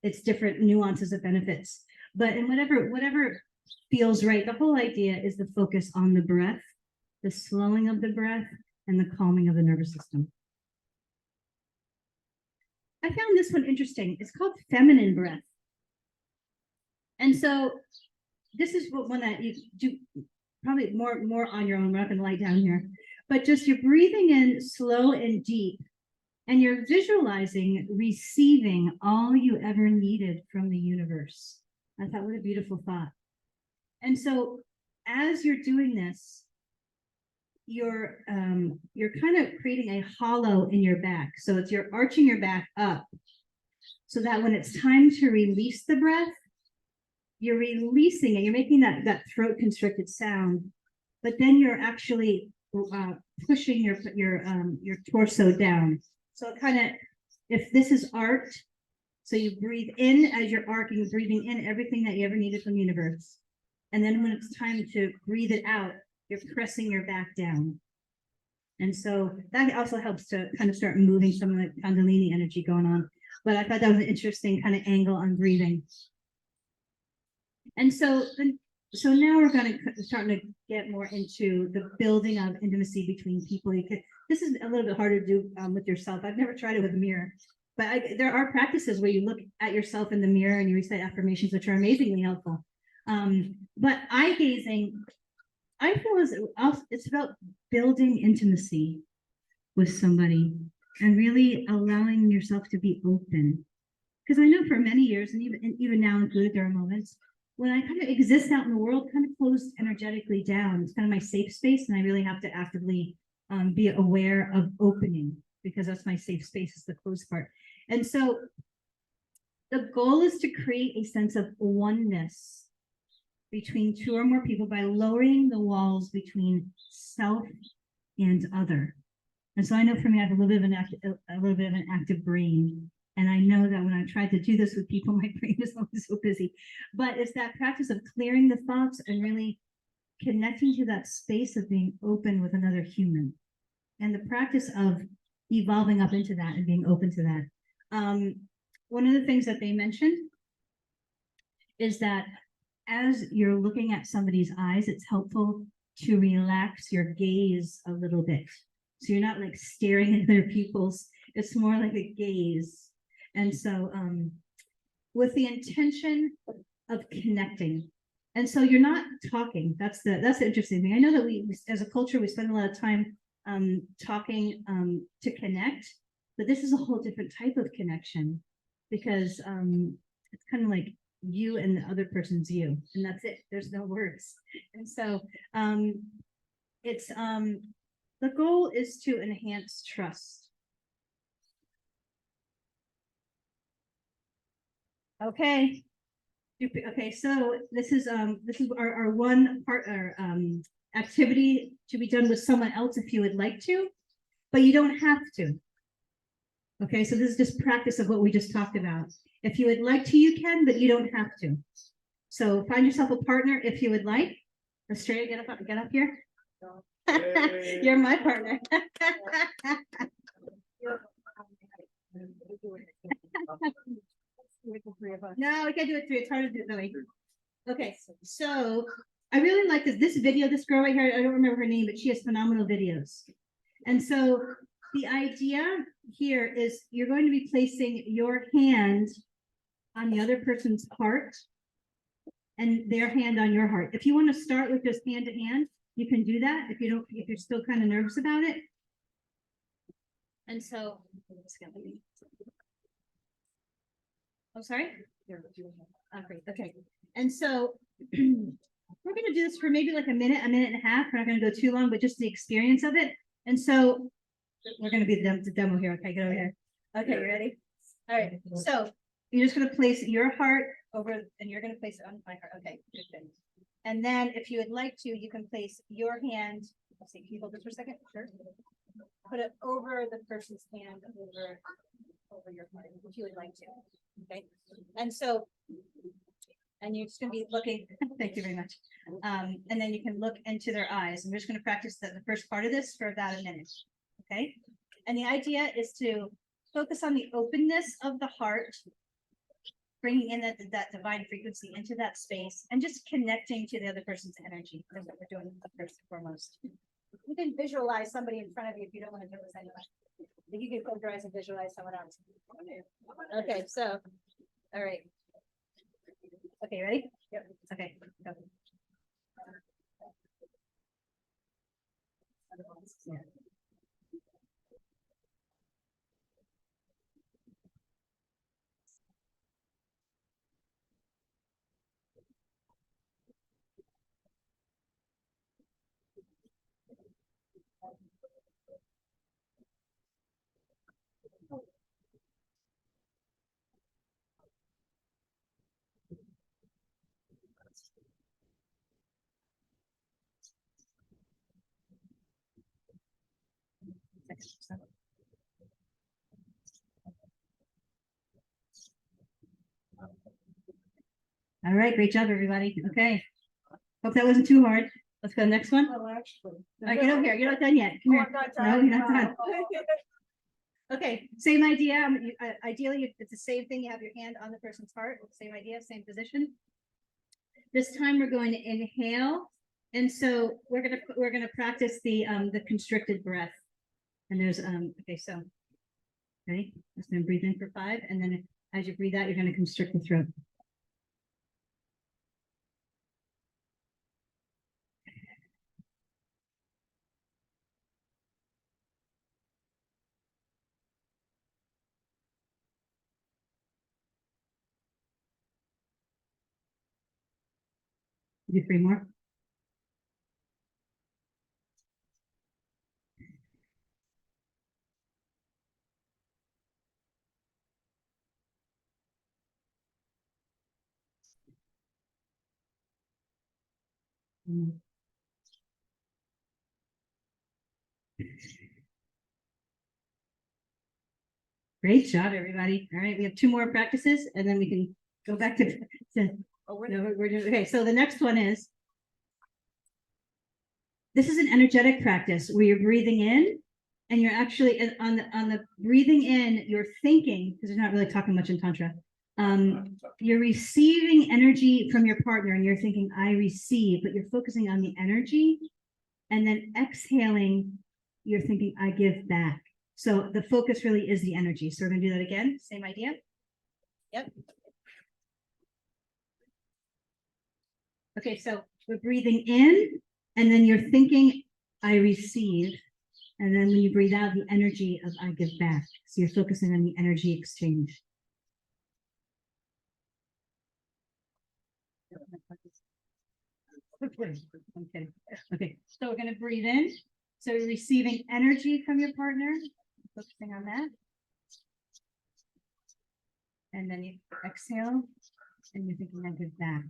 its different nuances of benefits. But in whatever feels right, the whole idea is the focus on the breath, the slowing of the breath, and the calming of the nervous system. I found this one interesting. It's called feminine breath. And so this is one that you do probably more on your own. We're not going to lie down here, but just you're breathing in slow and deep, and you're visualizing receiving all you ever needed from the universe. I thought, what a beautiful thought. And so as you're doing this, you're kind of creating a hollow in your back. So it's you're arching your back up so that when it's time to release the breath, you're releasing it. You're making that throat constricted sound, but then you're actually pushing your torso down. So kind of, if this is arched, so you breathe in as you're arcing, breathing in everything that you ever needed from the universe. And then when it's time to breathe it out, you're pressing your back down. And so that also helps to kind of start moving some of the Kundalini energy going on. But I thought that was an interesting kind of angle on breathing. And so now we're going to start to get more into the building of intimacy between people. This is a little bit harder to do with yourself. I've never tried it with a mirror, but there are practices where you look at yourself in the mirror and you recite affirmations, which are amazingly helpful. But eye gazing, I feel it's about building intimacy with somebody and really allowing yourself to be open. Because I know for many years, and even now included, there are moments when I kind of exist out in the world, kind of closed energetically down. It's kind of my safe space, and I really have to actively be aware of opening, because that's my safe space, is the closed part. And so the goal is to create a sense of oneness between two or more people by lowering the walls between self and other. And so I know for me, I have a little bit of an active brain. And I know that when I tried to do this with people, my brain is always so busy. But it's that practice of clearing the thoughts and really connecting to that space of being open with another human. And the practice of evolving up into that and being open to that. One of the things that they mentioned is that as you're looking at somebody's eyes, it's helpful to relax your gaze a little bit. So you're not like staring at their pupils. It's more like a gaze. And so with the intention of connecting. And so you're not talking. That's the interesting thing. I know that we as a culture, we spend a lot of time talking to connect, but this is a whole different type of connection, because it's kind of like you and the other person's you, and that's it. There's no words. And so it's the goal is to enhance trust. Okay. Okay, so this is our one part, our activity to be done with someone else if you would like to, but you don't have to. Okay, so this is just practice of what we just talked about. If you would like to, you can, but you don't have to. So find yourself a partner if you would like. Estrella, get up here. You're my partner. No, we can't do it three. It's hard to do it that way. Okay, so I really like this video, this girl right here, I don't remember her name, but she has phenomenal videos. And so the idea here is you're going to be placing your hand on the other person's heart and their hand on your heart. If you want to start with just hand to hand, you can do that if you're still kind of nervous about it. And so, oh, sorry. Oh, great. Okay. And so we're going to do this for maybe like a minute and a half. We're not going to go too long, but just the experience of it. And so we're going to be the demo here. Okay, get over here. Okay, you ready? All right. So you're just going to place your heart over, and you're going to place it on my heart. Okay, good. And then if you would like to, you can place your hand. Let's see, can you hold this for a second? Sure. Put it over the person's hand over your heart, if you would like to. Okay. And so, and you're just going to be looking, thank you very much. And then you can look into their eyes. And we're just going to practice the first part of this for about a minute. Okay. And the idea is to focus on the openness of the heart, bringing in that divine frequency into that space, and just connecting to the other person's energy. That's what we're doing first and foremost. You can visualize somebody in front of you if you don't want to do this anyway. You can close your eyes and visualize someone else. Okay, so, all right. Okay, ready? Yep. Okay, go. Yeah. All right, great job, everybody. Okay. Hope that wasn't too hard. Let's go to the next one. All right, get over here. You're not done yet. Come here. No, you're not done. Okay, same idea. Ideally, it's the same thing. You have your hand on the person's heart. Same idea, same position. This time we're going to inhale, and so we're gonna practice the constricted breath. And there's okay, so Ready? Just gonna breathe in for 5, and then as you breathe out, you're gonna constrict the throat. Do 3 more. Mm. Great job, everybody. All right, we have 2 more practices, and then we can go back to no, we're doing okay. So the next one is this is an energetic practice where you're breathing in, and you're actually on the breathing in, you're thinking, because they're not really talking much in Tantra. You're receiving energy from your partner, and you're thinking, I receive, but you're focusing on the energy, and then exhaling, you're thinking, I give back. So the focus really is the energy. So we're gonna do that again. Same idea. Yep. Okay, so we're breathing in, and then you're thinking, I receive. And then when you breathe out, the energy of I give back. So you're focusing on the energy exchange. Okay. Okay, so we're going to breathe in. So you're receiving energy from your partner, focusing on that. And then you exhale, and you're thinking, I give back.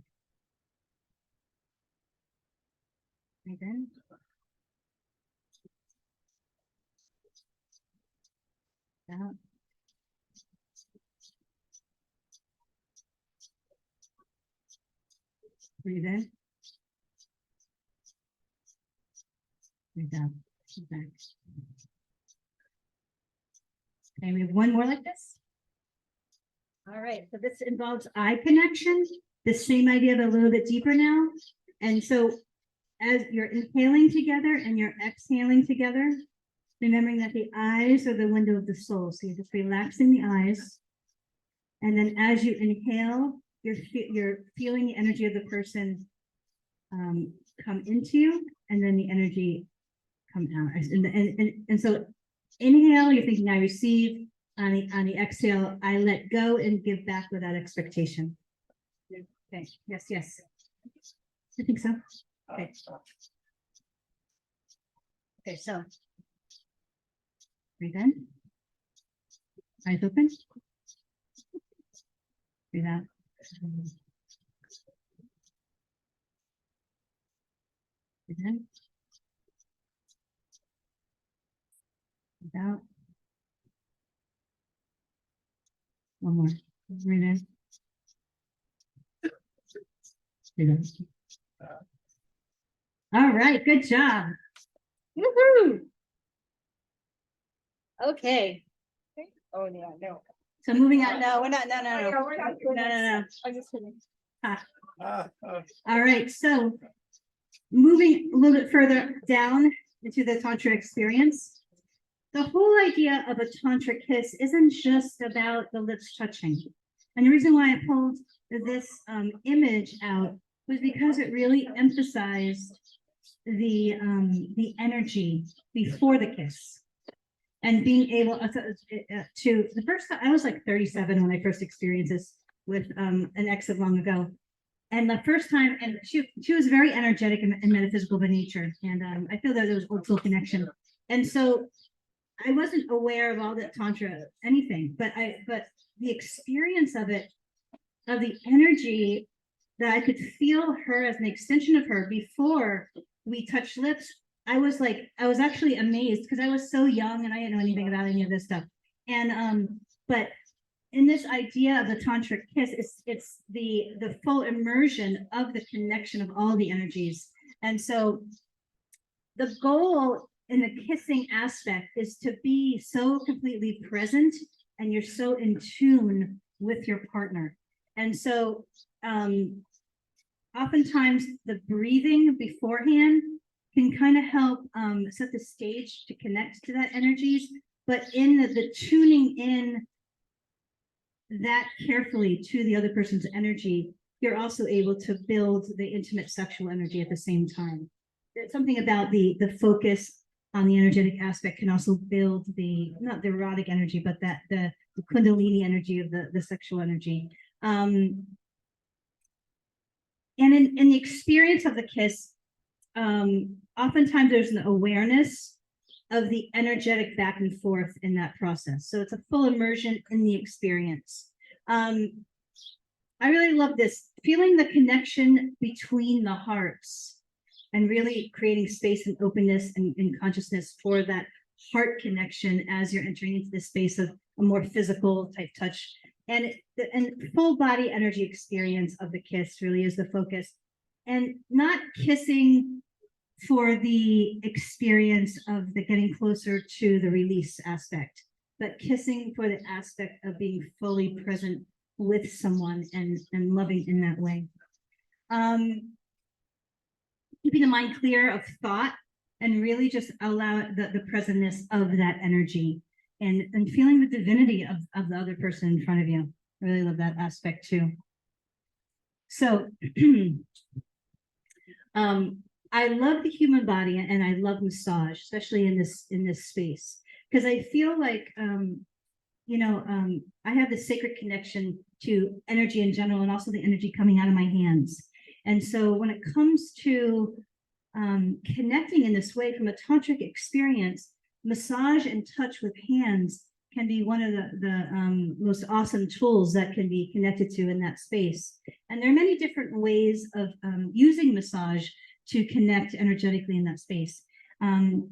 Breathe in. Out. Breathe in. Breathe out. Back. Okay, we have 1 more like this. All right, so this involves eye connection. The same idea, but a little bit deeper now. And so as you're inhaling together and you're exhaling together, remembering that the eyes are the window of the soul. So you're just relaxing the eyes. And then as you inhale, you're feeling the energy of the person come into you, and then the energy come out. And so inhale, you're thinking, I receive. On the exhale, I let go and give back without expectation. Okay, yes. I think so. Okay. Okay, so breathe in. Eyes open. Breathe out. Breathe in. Breathe out. 1 more. Breathe in. Breathe out. All right, good job. Woohoo! Okay. Oh, yeah, no. So moving on. No, we're not. No. We're not doing No. this. I'm just kidding. All right. So moving a little bit further down into the Tantra experience, the whole idea of a Tantra kiss isn't just about the lips touching. And the reason why I pulled this image out was because it really emphasized the energy before the kiss. And being able to the first time, I was like 37 when I first experienced this with an ex of long ago. And the first time, and she was very energetic and metaphysical by nature. And I feel that there was old soul connection. And so I wasn't aware of all that Tantra, anything, but the experience of it, of the energy that I could feel her as an extension of her before we touched lips. I was actually amazed because I was so young and I didn't know anything about any of this stuff. And but in this idea of the tantric kiss, it's the full immersion of the connection of all the energies. And so the goal in the kissing aspect is to be so completely present, and you're so in tune with your partner. And so oftentimes the breathing beforehand can kind of help set the stage to connect to that energies. but in the tuning in that carefully to the other person's energy, you're also able to build the intimate sexual energy at the same time. There's something about the focus on the energetic aspect can also build the, not the erotic energy, but that the kundalini energy of the sexual energy. And in the experience of the kiss, oftentimes there's an awareness of the energetic back and forth in that process. So it's a full immersion in the experience. I really love this, feeling the connection between the hearts and really creating space and openness and consciousness for that heart connection as you're entering into this space of a more physical type touch. And full body energy experience of the kiss really is the focus. And not kissing for the experience of the getting closer to the release aspect, but kissing for the aspect of being fully present with someone and loving in that way. Keeping the mind clear of thought and really just allow the presentness of that energy and feeling the divinity of the other person in front of you. I really love that aspect too. So I love the human body and I love massage, especially in this space, because I feel like I have this sacred connection to energy in general and also the energy coming out of my hands. And so when it comes to connecting in this way from a tantric experience, massage and touch with hands can be one of the most awesome tools that can be connected to in that space. And there are many different ways of using massage to connect energetically in that space,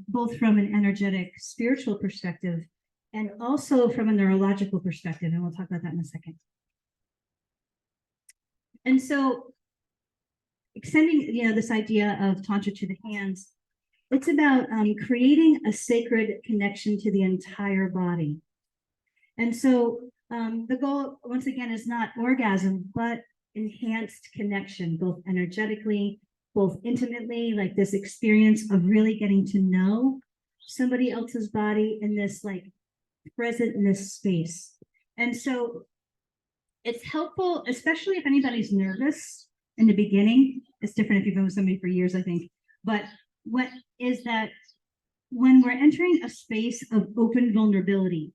both from an energetic spiritual perspective and also from a neurological perspective. And we'll talk about that in a second. And so extending, this idea of Tantra to the hands, it's about creating a sacred connection to the entire body. And so the goal, once again, is not orgasm, but enhanced connection, both energetically, both intimately, like this experience of really getting to know somebody else's body in this present in this space. And so it's helpful, especially if anybody's nervous in the beginning. It's different if you've been with somebody for years, I think. But what is that when we're entering a space of open vulnerability,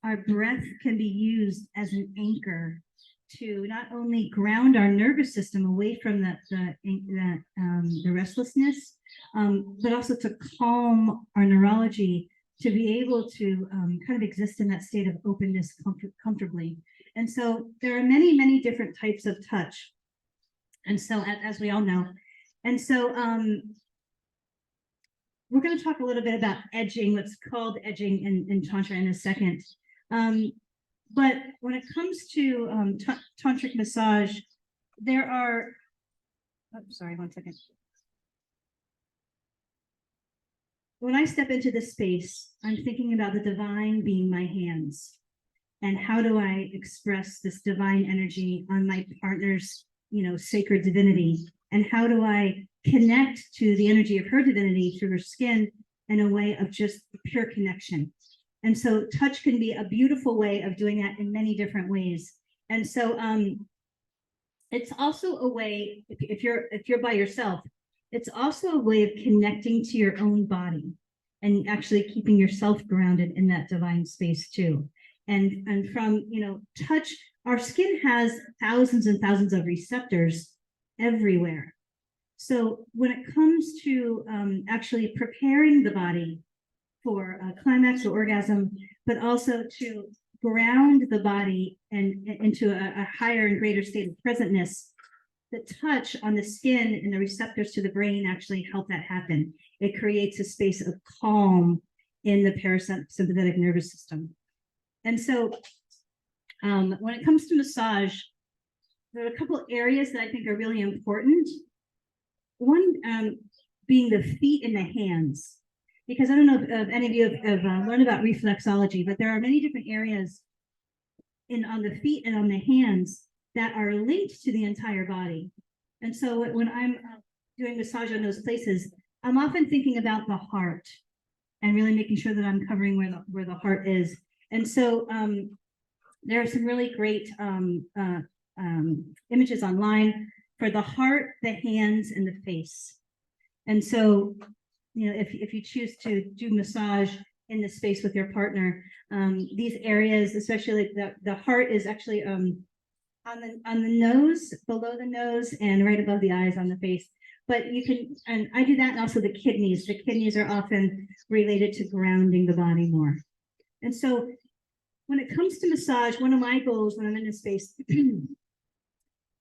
our breath can be used as an anchor to not only ground our nervous system away from the restlessness, but also to calm our neurology, to be able to kind of exist in that state of openness comfortably. And so there are many, many different types of touch. And so, as we all know, and so we're going to talk a little bit about edging, what's called edging in Tantra in a second. But when it comes to tantric massage, there are, sorry, one second. When I step into this space, I'm thinking about the divine being my hands. And how do I express this divine energy on my partner's, sacred divinity? And how do I connect to the energy of her divinity through her skin in a way of just pure connection? And so touch can be a beautiful way of doing that in many different ways. And so it's also a way, if you're by yourself, it's also a way of connecting to your own body and actually keeping yourself grounded in that divine space too. And from, touch, our skin has thousands and thousands of receptors everywhere. So when it comes to actually preparing the body for a climax or orgasm, but also to ground the body and into a higher and greater state of presentness, the touch on the skin and the receptors to the brain actually help that happen. It creates a space of calm in the parasympathetic nervous system. And so when it comes to massage, there are a couple of areas that I think are really important. One being the feet and the hands, because I don't know if any of you have learned about reflexology, but there are many different areas on the feet and on the hands that are linked to the entire body. And so when I'm doing massage on those places, I'm often thinking about the heart and really making sure that I'm covering where the heart is. And so there are some really great images online for the heart, the hands, and the face. And so, you know, if you choose to do massage in the space with your partner, these areas, especially like the heart, is actually on the nose, below the nose, and right above the eyes on the face. But you can, and I do that, and also the kidneys. The kidneys are often related to grounding the body more. And so when it comes to massage, one of my goals when I'm in this space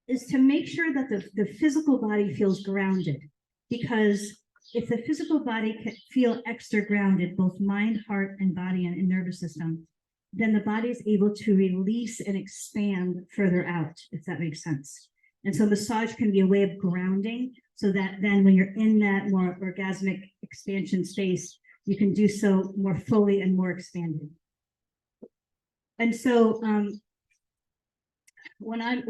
is to make sure that the physical body feels grounded. Because if the physical body can feel extra grounded, both mind, heart, and body and nervous system, then the body is able to release and expand further out, if that makes sense. And so massage can be a way of grounding, so that then when you're in that more orgasmic expansion space, you can do so more fully and more expanded. And so when I'm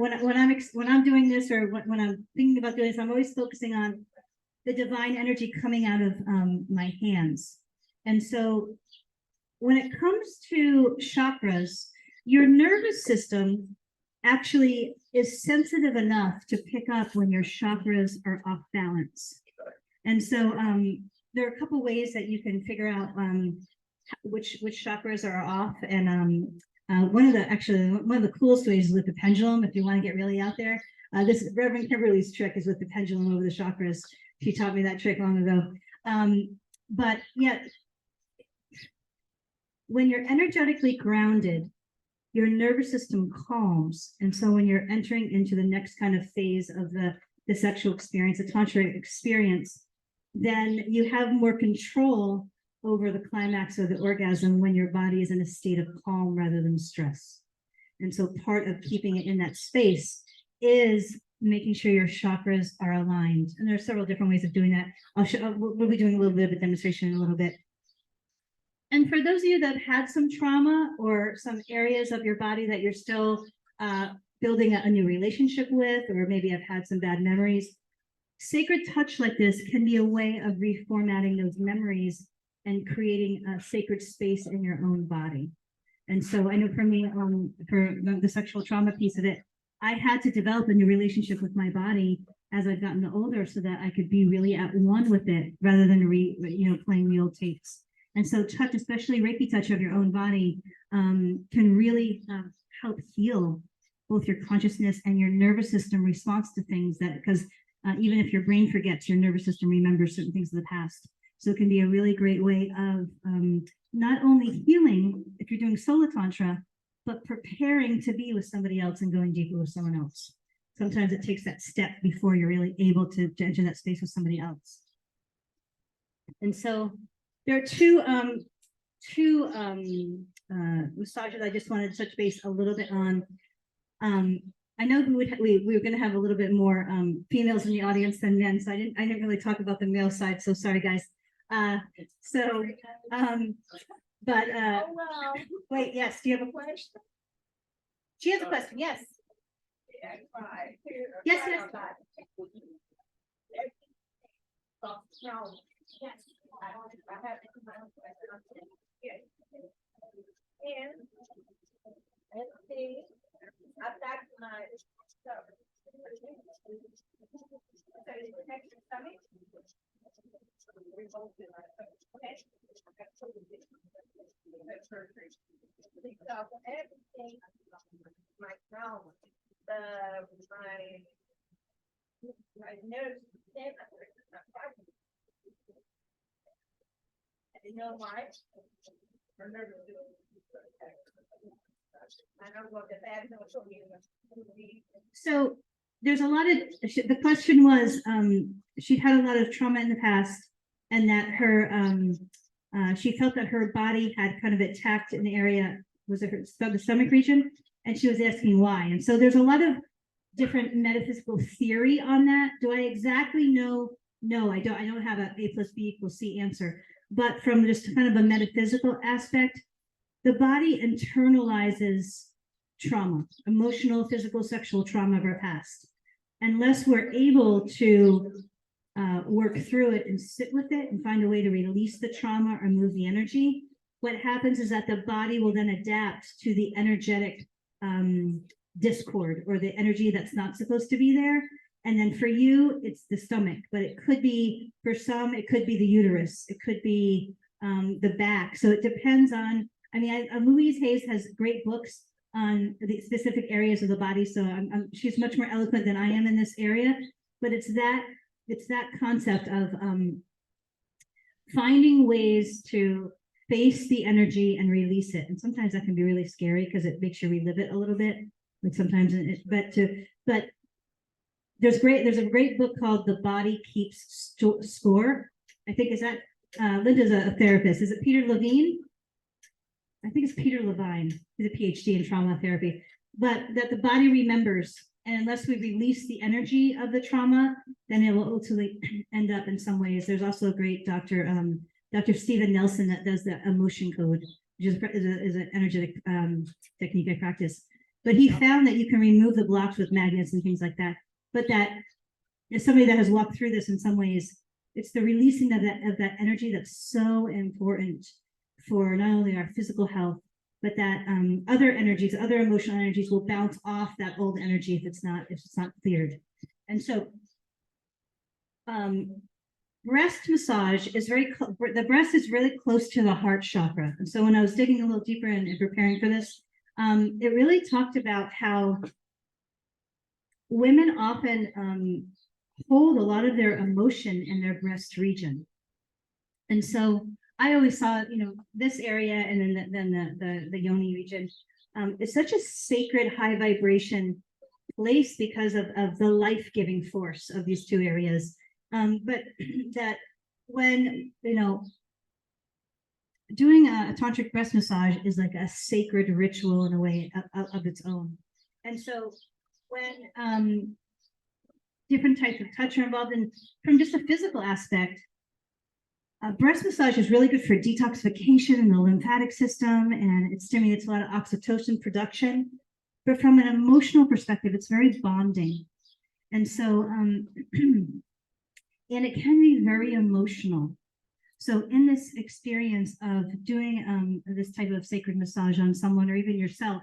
doing this, or when I'm thinking about doing this, I'm always focusing on the divine energy coming out of my hands. And so when it comes to chakras, your nervous system actually is sensitive enough to pick up when your chakras are off balance. And so there are a couple ways that you can figure out which chakras are off. And one of the coolest ways is with the pendulum, if you want to get really out there. This Reverend Kimberly's trick is with the pendulum over the chakras. She taught me that trick long ago. But yeah, when you're energetically grounded, your nervous system calms. And so when you're entering into the next kind of phase of the sexual experience, the Tantric experience, then you have more control over the climax or the orgasm when your body is in a state of calm rather than stress. And so part of keeping it in that space is making sure your chakras are aligned. And there are several different ways of doing that. We'll be doing a little bit of a demonstration in a little bit. And for those of you that have had some trauma or some areas of your body that you're still building a new relationship with, or maybe have had some bad memories, sacred touch like this can be a way of reformatting those memories and creating a sacred space in your own body. And so I know for me, for the sexual trauma piece of it, I had to develop a new relationship with my body as I've gotten older, so that I could be really at one with it rather than playing the old tapes. And so touch, especially Reiki touch of your own body, can really help heal both your consciousness and your nervous system response to things, that because even if your brain forgets, your nervous system remembers certain things of the past. So it can be a really great way of not only healing if you're doing solo tantra, but preparing to be with somebody else and going deeper with someone else. Sometimes it takes that step before you're really able to enter that space with somebody else. And so there are two massages I just wanted to touch base a little bit on. I know we were going to have a little bit more females in the audience than men, so I didn't really talk about the male side. So sorry, guys. Wait, yes. Do you have a question? She has a question. Yes. Yes. Yes. And let's see, I've got my stuff. So you protect your stomach. Okay. So everything, my crown, my nose, you know why? So there's a lot of, the question was, she'd had a lot of trauma in the past, and that her, she felt that her body had kind of attacked an area, was it the stomach region? And she was asking why. And so there's a lot of different metaphysical theory on that. Do I exactly know? No, I don't have a A+B=C answer. But from just kind of a metaphysical aspect, the body internalizes trauma, emotional, physical, sexual trauma of our past. Unless we're able to work through it and sit with it and find a way to release the trauma or move the energy, what happens is that the body will then adapt to the energetic discord or the energy that's not supposed to be there. And then for you, it's the stomach, but it could be, for some, it could be the uterus, it could be the back. So it depends on, I mean, Louise Hayes has great books on the specific areas of the body. So she's much more eloquent than I am in this area, but it's that concept of finding ways to face the energy and release it. And sometimes that can be really scary because it makes you relive it a little bit. Like sometimes, but there's a great book called The Body Keeps Score. I think is that Linda's a therapist. Is it Peter Levine? I think it's Peter Levine. He's a PhD in trauma therapy. But that the body remembers, and unless we release the energy of the trauma, then it will ultimately end up in some ways. There's also a great Dr. Stephen Nelson that does the emotion code, which is an energetic technique I practice. But he found that you can remove the blocks with magnets and things like that. But that, as somebody that has walked through this in some ways, it's the releasing of that energy that's so important for not only our physical health, but that other energies, other emotional energies will bounce off that old energy if it's not cleared. And so breast massage is the breast is really close to the heart chakra. And so when I was digging a little deeper and preparing for this, it really talked about how women often hold a lot of their emotion in their breast region. And so I always saw, this area and then the yoni region is such a sacred, high vibration place because of the life-giving force of these two areas. But that when, doing a tantric breast massage is like a sacred ritual in a way of its own. And so when different types of touch are involved, and from just a physical aspect, breast massage is really good for detoxification in the lymphatic system, and it stimulates a lot of oxytocin production. But from an emotional perspective, it's very bonding. And so, and it can be very emotional. So in this experience of doing this type of sacred massage on someone or even yourself,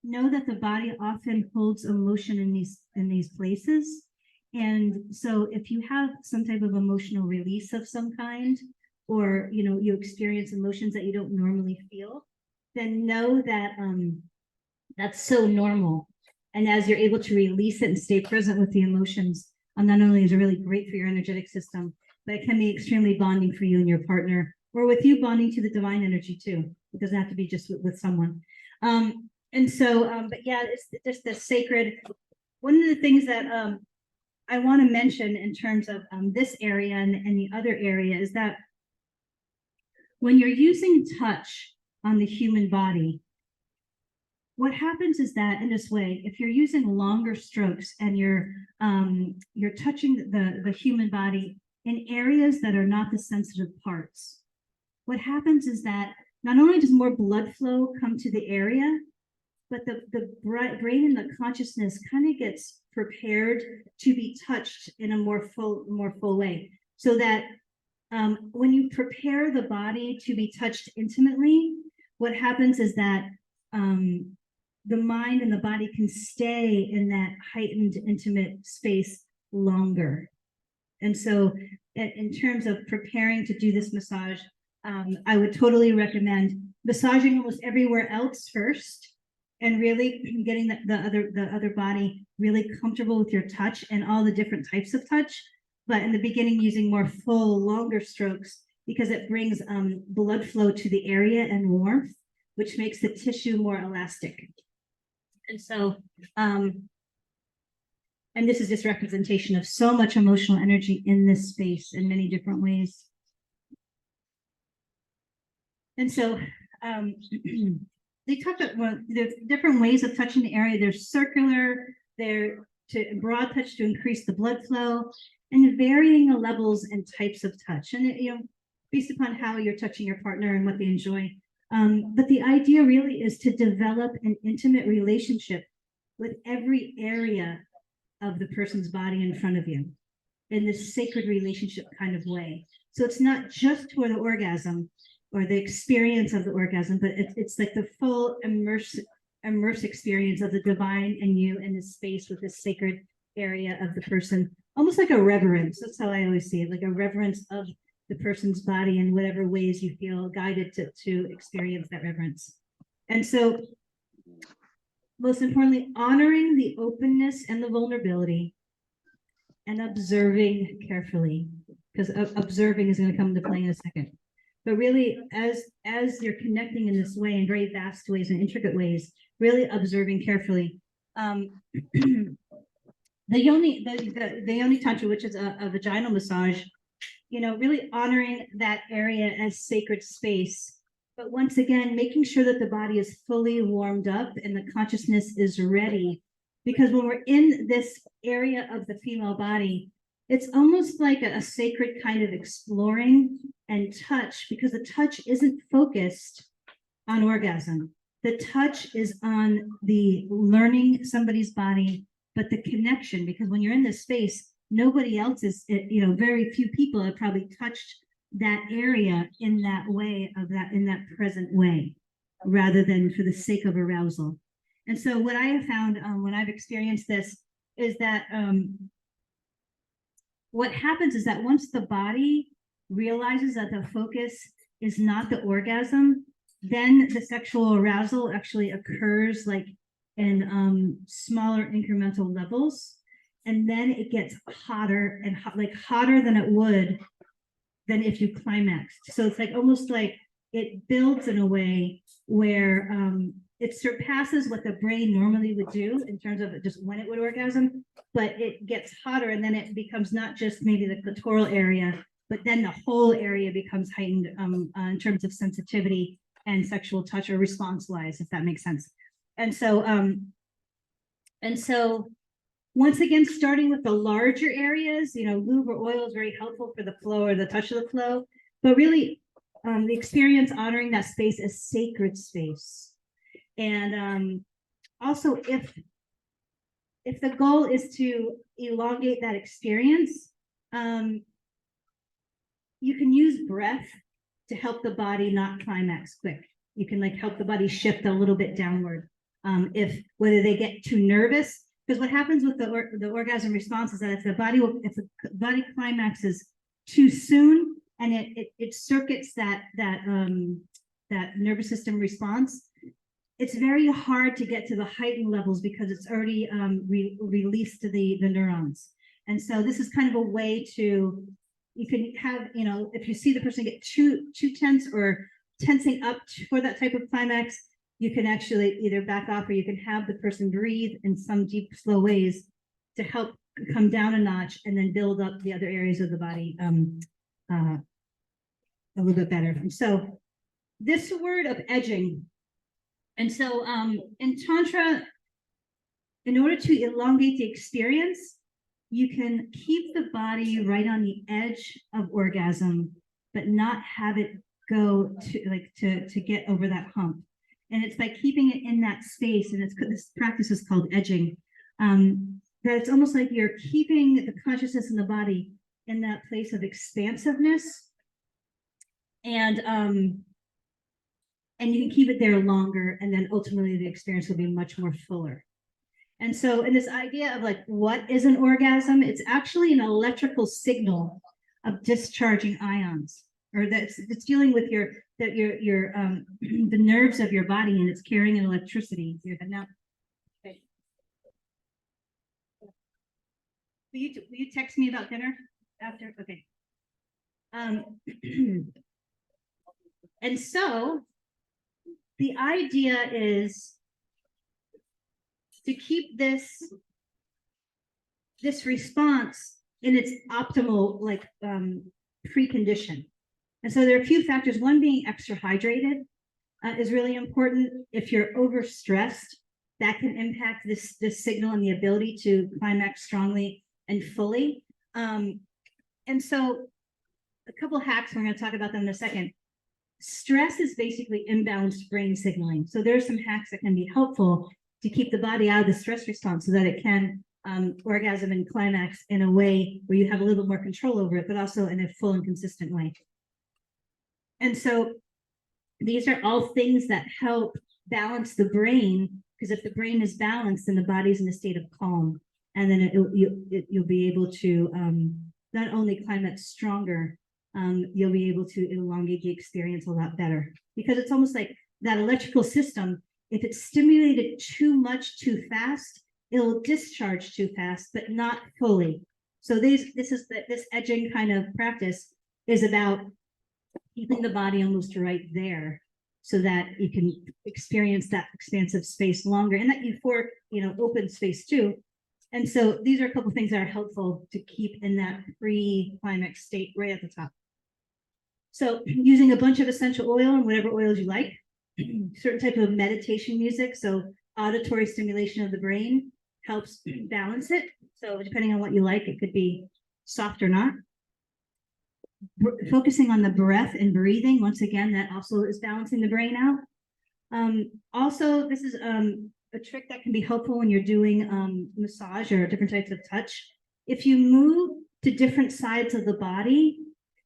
know that the body often holds emotion in these places. And so if you have some type of emotional release of some kind, or you experience emotions that you don't normally feel, then know that that's so normal. And as you're able to release it and stay present with the emotions, not only is it really great for your energetic system, but it can be extremely bonding for you and your partner, or with you bonding to the divine energy too. It doesn't have to be just with someone. And so, but yeah, it's just the sacred. One of the things that I want to mention in terms of this area and the other area is that when you're using touch on the human body, what happens is that in this way, if you're using longer strokes and you're touching the human body in areas that are not the sensitive parts, what happens is that not only does more blood flow come to the area, but the brain and the consciousness kind of gets prepared to be touched in a more full way. So that when you prepare the body to be touched intimately, what happens is that the mind and the body can stay in that heightened, intimate space longer. And so in terms of preparing to do this massage, I would totally recommend massaging almost everywhere else first, and really getting the other body really comfortable with your touch and all the different types of touch. But in the beginning, using more full, longer strokes, because it brings blood flow to the area and warmth, which makes the tissue more elastic. And so, and this is just representation of so much emotional energy in this space in many different ways. And so, they talked about there's different ways of touching the area. There's circular, there's broad touch to increase the blood flow, and varying the levels and types of touch. And based upon how you're touching your partner and what they enjoy. But the idea really is to develop an intimate relationship with every area of the person's body in front of you. in this sacred relationship kind of way. So it's not just for the orgasm or the experience of the orgasm, but it's like the full immerse experience of the divine and you in this space with this sacred area of the person, almost like a reverence. That's how I always see it, like a reverence of the person's body in whatever ways you feel guided to experience that reverence. And so, most importantly, honoring the openness and the vulnerability and observing carefully, because observing is going to come into play in a second. But really, as you're connecting in this way, in very vast ways and intricate ways, really observing carefully. The yoni tantra, which is a vaginal massage, you know, really honoring that area as sacred space. But once again, making sure that the body is fully warmed up and the consciousness is ready. Because when we're in this area of the female body, it's almost like a sacred kind of exploring and touch, because the touch isn't focused on orgasm. The touch is on the learning somebody's body, but the connection, because when you're in this space, nobody else is, you know, very few people have probably touched that area in that way, in that present way, rather than for the sake of arousal. And so what I have found when I've experienced this is that what happens is that once the body realizes that the focus is not the orgasm, then the sexual arousal actually occurs like in smaller incremental levels. And then it gets hotter and hotter than it would than if you climaxed. So it's like almost like it builds in a way where it surpasses what the brain normally would do in terms of just when it would orgasm, but it gets hotter, and then it becomes not just maybe the clitoral area, but then the whole area becomes heightened in terms of sensitivity and sexual touch or response wise, if that makes sense. And so once again, starting with the larger areas, you know, lube or oil is very helpful for the flow or the touch of the flow, but really the experience honoring that space as sacred space. And also if the goal is to elongate that experience, you can use breath to help the body not climax quick. You can like help the body shift a little bit downward. Whether they get too nervous, because what happens with the orgasm response is that if the body climaxes too soon and it circuits that nervous system response, it's very hard to get to the heightened levels because it's already released to the neurons. And so this is kind of a way to, you can have, you know, if you see the person get too tense or tensing up for that type of climax, you can actually either back off or you can have the person breathe in some deep, slow ways to help come down a notch and then build up the other areas of the body a little bit better. And so this word of edging. And so in Tantra, in order to elongate the experience, you can keep the body right on the edge of orgasm, but not have it go to get over that hump. And it's by keeping it in that space, and this practice is called edging, that it's almost like you're keeping the consciousness in the body in that place of expansiveness, and you can keep it there longer, and then ultimately the experience will be much more fuller. And so in this idea of like, what is an orgasm? It's actually an electrical signal of discharging ions, or it's dealing with the nerves of your body, and it's carrying an electricity. Now, okay. Will you text me about dinner after? Okay. And so the idea is to keep this response in its optimal precondition. And so there are a few factors. One being extra hydrated is really important. If you're overstressed, that can impact this signal and the ability to climax strongly and fully. And so a couple hacks, we're going to talk about them in a second. Stress is basically imbalanced brain signaling. So there are some hacks that can be helpful to keep the body out of the stress response so that it can orgasm and climax in a way where you have a little bit more control over it, but also in a full and consistent way. And so these are all things that help balance the brain, because if the brain is balanced, then the body's in a state of calm. And then you'll be able to not only climax stronger, you'll be able to elongate the experience a lot better. Because it's almost like that electrical system, if it's stimulated too much too fast, it'll discharge too fast, but not fully. So this edging kind of practice is about keeping the body almost right there, so that you can experience that expansive space longer, and that euphoric, open space too. And so these are a couple of things that are helpful to keep in that pre-climax state right at the top. So using a bunch of essential oil and whatever oils you like, certain type of meditation music, so auditory stimulation of the brain helps balance it. So depending on what you like, it could be soft or not. Focusing on the breath and breathing, once again, that also is balancing the brain out. Also, this is a trick that can be helpful when you're doing massage or different types of touch. If you move to different sides of the body,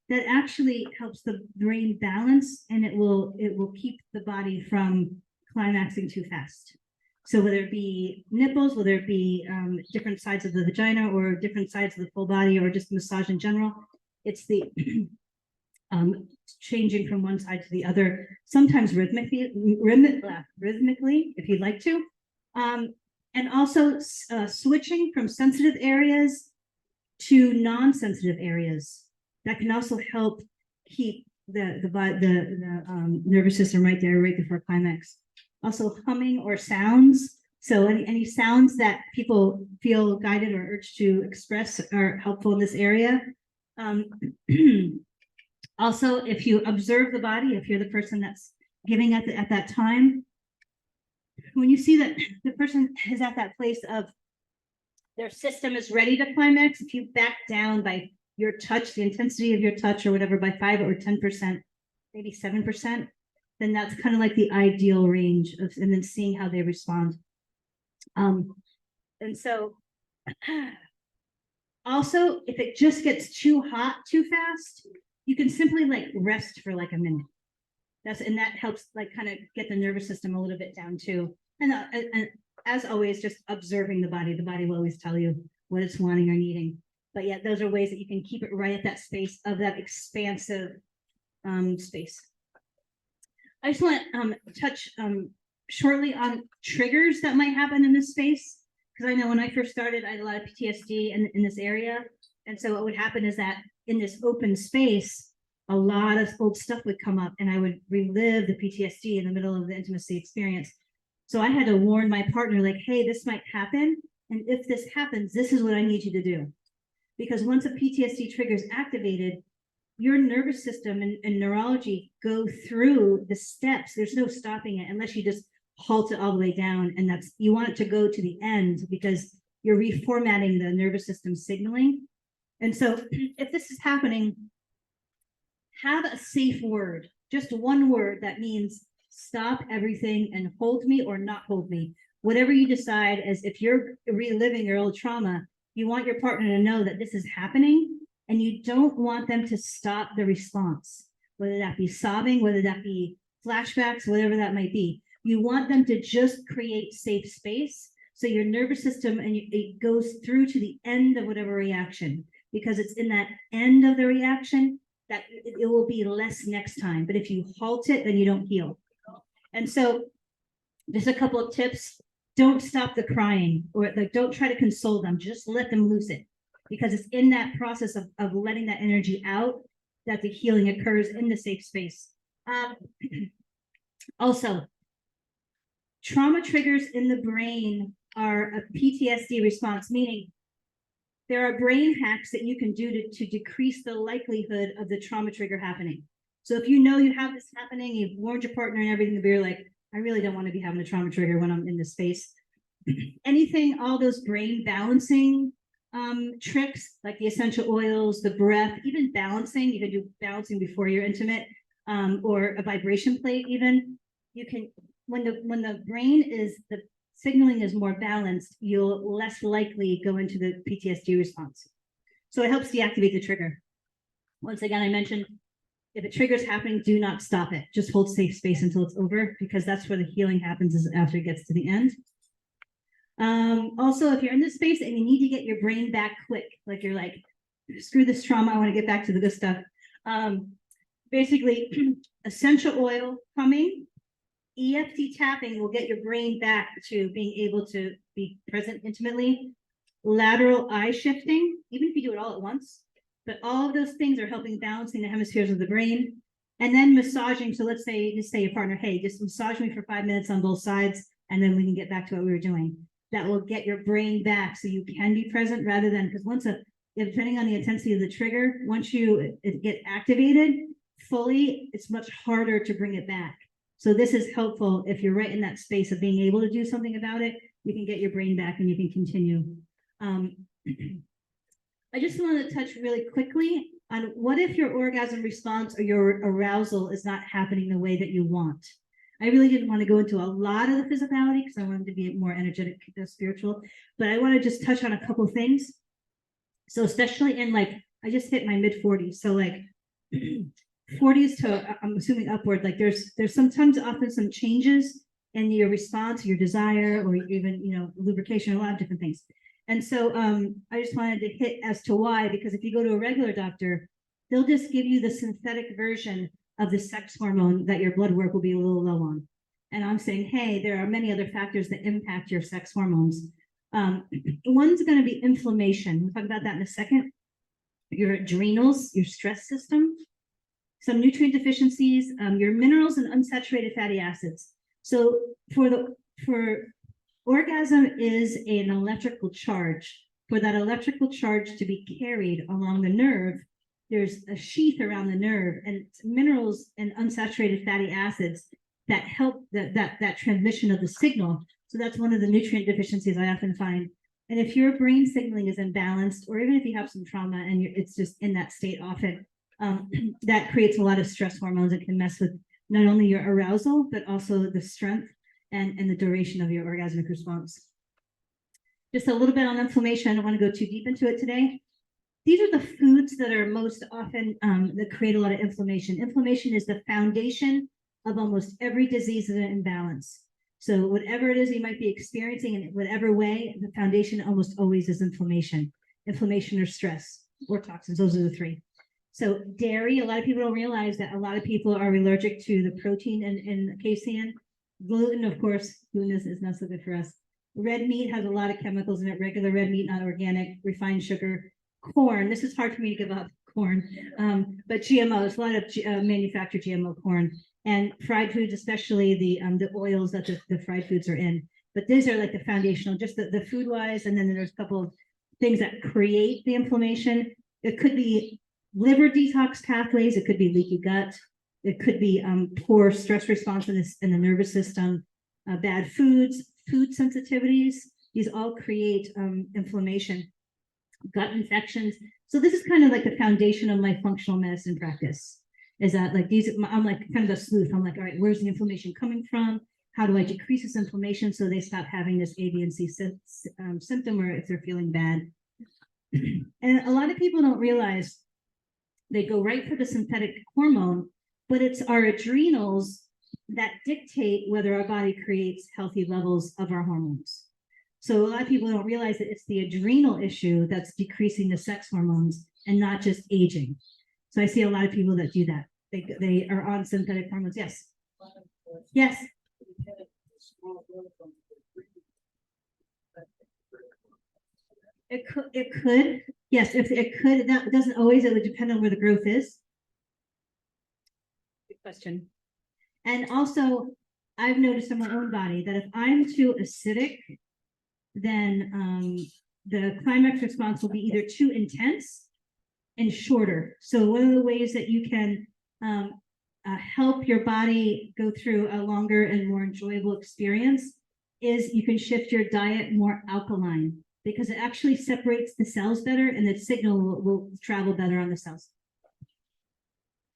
that actually helps the brain balance, and it will keep the body from climaxing too fast. So whether it be nipples, whether it be different sides of the vagina, or different sides of the full body, or just massage in general, it's the changing from one side to the other, sometimes rhythmically, if you'd like to. And also switching from sensitive areas to non-sensitive areas. That can also help keep the nervous system right there, right before climax. Also humming or sounds. So any sounds that people feel guided or urged to express are helpful in this area. Also, if you observe the body, if you're the person that's giving at that time, when you see that the person is at that place of their system is ready to climax, if you back down by your touch, the intensity of your touch or whatever, by 5 or 10%, maybe 7%, then that's kind of like the ideal range of, and then seeing how they respond. And so also, if it just gets too hot too fast, you can simply like rest for like a minute. And that helps like kind of get the nervous system a little bit down too. And as always, just observing the body. The body will always tell you what it's wanting or needing. But yeah, those are ways that you can keep it right at that space of that expansive space. I just want to touch shortly on triggers that might happen in this space. Because I know when I first started, I had a lot of PTSD in this area. And so what would happen is that in this open space, a lot of old stuff would come up, and I would relive the PTSD in the middle of the intimacy experience. So I had to warn my partner, like, hey, this might happen. And if this happens, this is what I need you to do. Because once a PTSD trigger is activated, your nervous system and neurology go through the steps. There's no stopping it unless you just halt it all the way down. And you want it to go to the end, because you're reformatting the nervous system signaling. And so if this is happening, have a safe word, just one word that means stop everything and hold me or not hold me. Whatever you decide, as if you're reliving your old trauma, you want your partner to know that this is happening, and you don't want them to stop the response, whether that be sobbing, whether that be flashbacks, whatever that might be. You want them to just create safe space, so your nervous system it goes through to the end of whatever reaction, because it's in that end of the reaction that it will be less next time. But if you halt it, then you don't heal. And so just a couple of tips. Don't stop the crying, or like don't try to console them. Just let them loose it, because it's in that process of letting that energy out that the healing occurs in the safe space. Also, trauma triggers in the brain are a PTSD response, meaning there are brain hacks that you can do to decrease the likelihood of the trauma trigger happening. So if you know you have this happening, you've warned your partner and everything, but you're like, I really don't want to be having a trauma trigger when I'm in this space. Anything, all those brain balancing tricks, like the essential oils, the breath, even balancing, you can do balancing before you're intimate, or a vibration plate even. You can, when the brain is the signaling is more balanced, you'll less likely go into the PTSD response. So it helps deactivate the trigger. Once again, I mentioned if a trigger is happening, do not stop it. Just hold safe space until it's over, because that's where the healing happens, is after it gets to the end. Also, if you're in this space and you need to get your brain back quick, like you're like, screw this trauma, I want to get back to the good stuff. Basically, essential oil coming, EFT tapping will get your brain back to being able to be present intimately. Lateral eye shifting, even if you do it all at once, but all of those things are helping balancing the hemispheres of the brain. And then massaging. So let's say, just say your partner, hey, just massage me for 5 minutes on both sides, and then we can get back to what we were doing. That will get your brain back so you can be present, rather than, because depending on the intensity of the trigger, once you get activated fully, it's much harder to bring it back. So this is helpful if you're right in that space of being able to do something about it. You can get your brain back and you can continue. I just want to touch really quickly on what if your orgasm response or your arousal is not happening the way that you want. I really didn't want to go into a lot of the physicality because I wanted to be more energetic, spiritual, but I want to just touch on a couple things. So especially in like, I just hit my mid 40s. So like 40s to, I'm assuming upward, like there's sometimes often some changes in your response, your desire, or even, lubrication, a lot of different things. And so I just wanted to hit as to why, because if you go to a regular doctor, they'll just give you the synthetic version of the sex hormone that your blood work will be a little low on. And I'm saying, hey, there are many other factors that impact your sex hormones. One's going to be inflammation. We'll talk about that in a second. Your adrenals, your stress system, some nutrient deficiencies, your minerals and unsaturated fatty acids. So for orgasm is an electrical charge. For that electrical charge to be carried along the nerve, there's a sheath around the nerve, and it's minerals and unsaturated fatty acids that help that transmission of the signal. So that's one of the nutrient deficiencies I often find. And if your brain signaling is imbalanced, or even if you have some trauma and it's just in that state often, that creates a lot of stress hormones that can mess with not only your arousal, but also the strength and the duration of your orgasmic response. Just a little bit on inflammation. I don't want to go too deep into it today. These are the foods that are most often that create a lot of inflammation. Inflammation is the foundation of almost every disease and imbalance. So whatever it is you might be experiencing in whatever way, the foundation almost always is inflammation. Inflammation or stress or toxins, those are the three. So dairy, a lot of people don't realize that a lot of people are allergic to the protein in casein. Gluten, of course, gluten is not so good for us. Red meat has a lot of chemicals in it, regular red meat, not organic, refined sugar. Corn, this is hard for me to give up corn, but GMOs, a lot of manufactured GMO corn, and fried foods, especially the oils that the fried foods are in. But these are like the foundational, just the food wise, and then there's a couple of things that create the inflammation. It could be liver detox pathways, it could be leaky gut, it could be poor stress response in the nervous system, bad foods, food sensitivities. These all create inflammation. Gut infections. So this is kind of like the foundation of my functional medicine practice, is that like I'm like kind of a sleuth. I'm like, all right, where's the inflammation coming from? How do I decrease this inflammation so they stop having this A, B, and C symptom, or if they're feeling bad? And a lot of people don't realize they go right for the synthetic hormone, but it's our adrenals that dictate whether our body creates healthy levels of our hormones. So a lot of people don't realize that it's the adrenal issue that's decreasing the sex hormones and not just aging. So I see a lot of people that do that. They are on synthetic hormones. Yes. Yes. It could. Yes, if it could. That doesn't always. It would depend on where the growth is. Good question. And also, I've noticed in my own body that if I'm too acidic, then the climax response will be either too intense and shorter. So one of the ways that you can help your body go through a longer and more enjoyable experience is you can shift your diet more alkaline, because it actually separates the cells better and the signal will travel better on the cells.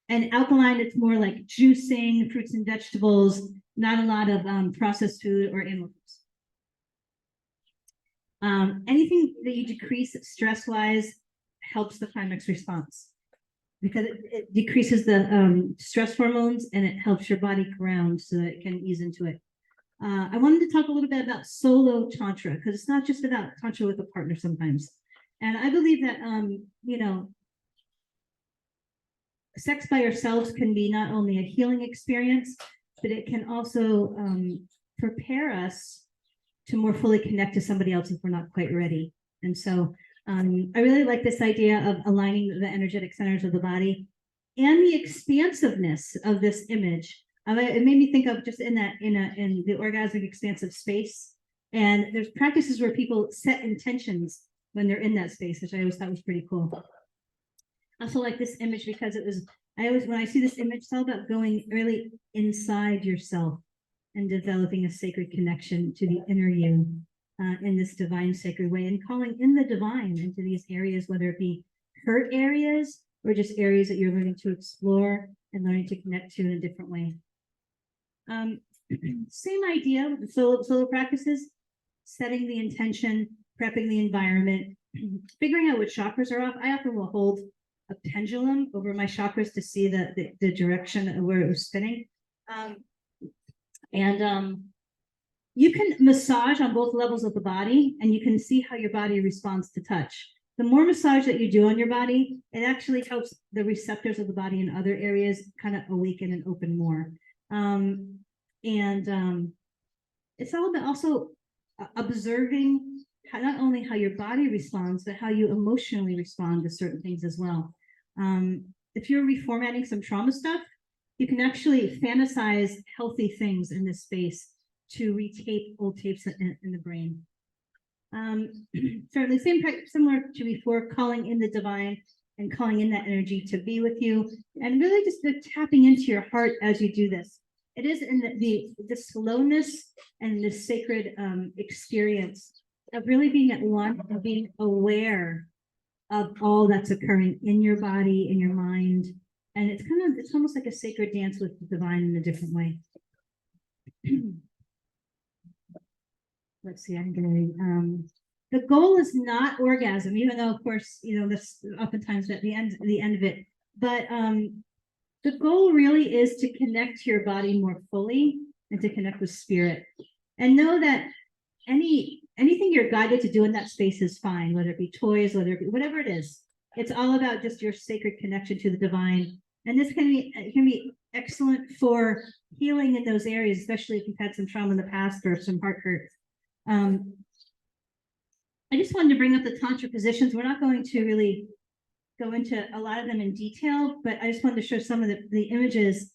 And alkaline, it's more like juicing, fruits and vegetables, not a lot of processed food or animal foods. Anything that you decrease stress-wise helps the climax response because it decreases the stress hormones and it helps your body ground so that it can ease into it. I wanted to talk a little bit about solo tantra because it's not just about tantra with a partner sometimes. And I believe that, sex by ourselves can be not only a healing experience, but it can also prepare us to more fully connect to somebody else if we're not quite ready. And so I really like this idea of aligning the energetic centers of the body and the expansiveness of this image. It made me think of just in the orgasmic expansive space. And there's practices where people set intentions when they're in that space, which I always thought was pretty cool. I also like this image because when I see this image, it's all about going really inside yourself and developing a sacred connection to the inner you in this divine sacred way and calling in the divine into these areas, whether it be hurt areas or just areas that you're learning to explore and learning to connect to in a different way. Same idea with the solo practices, setting the intention, prepping the environment, figuring out what chakras are off. I often will hold a pendulum over my chakras to see the direction of where it was spinning. You can massage on both levels of the body and you can see how your body responds to touch. The more massage that you do on your body, it actually helps the receptors of the body in other areas kind of awaken and open more. It's all about also observing not only how your body responds, but how you emotionally respond to certain things as well. If you're reformatting some trauma stuff, you can actually fantasize healthy things in this space to retape old tapes in the brain. Certainly, similar to before, calling in the divine and calling in that energy to be with you, and really just tapping into your heart as you do this. It is in the slowness and the sacred experience of really being at one and being aware of all that's occurring in your body, in your mind. And it's almost like a sacred dance with the divine in a different way. Let's see, the goal is not orgasm, even though of course, this oftentimes at the end of it, but the goal really is to connect to your body more fully and to connect with spirit. And know that anything you're guided to do in that space is fine, whether it be toys, whether it be whatever it is. It's all about just your sacred connection to the divine. And this can be excellent for healing in those areas, especially if you've had some trauma in the past or some heart hurt. I just wanted to bring up the Tantra positions. We're not going to really go into a lot of them in detail, but I just wanted to show some of the images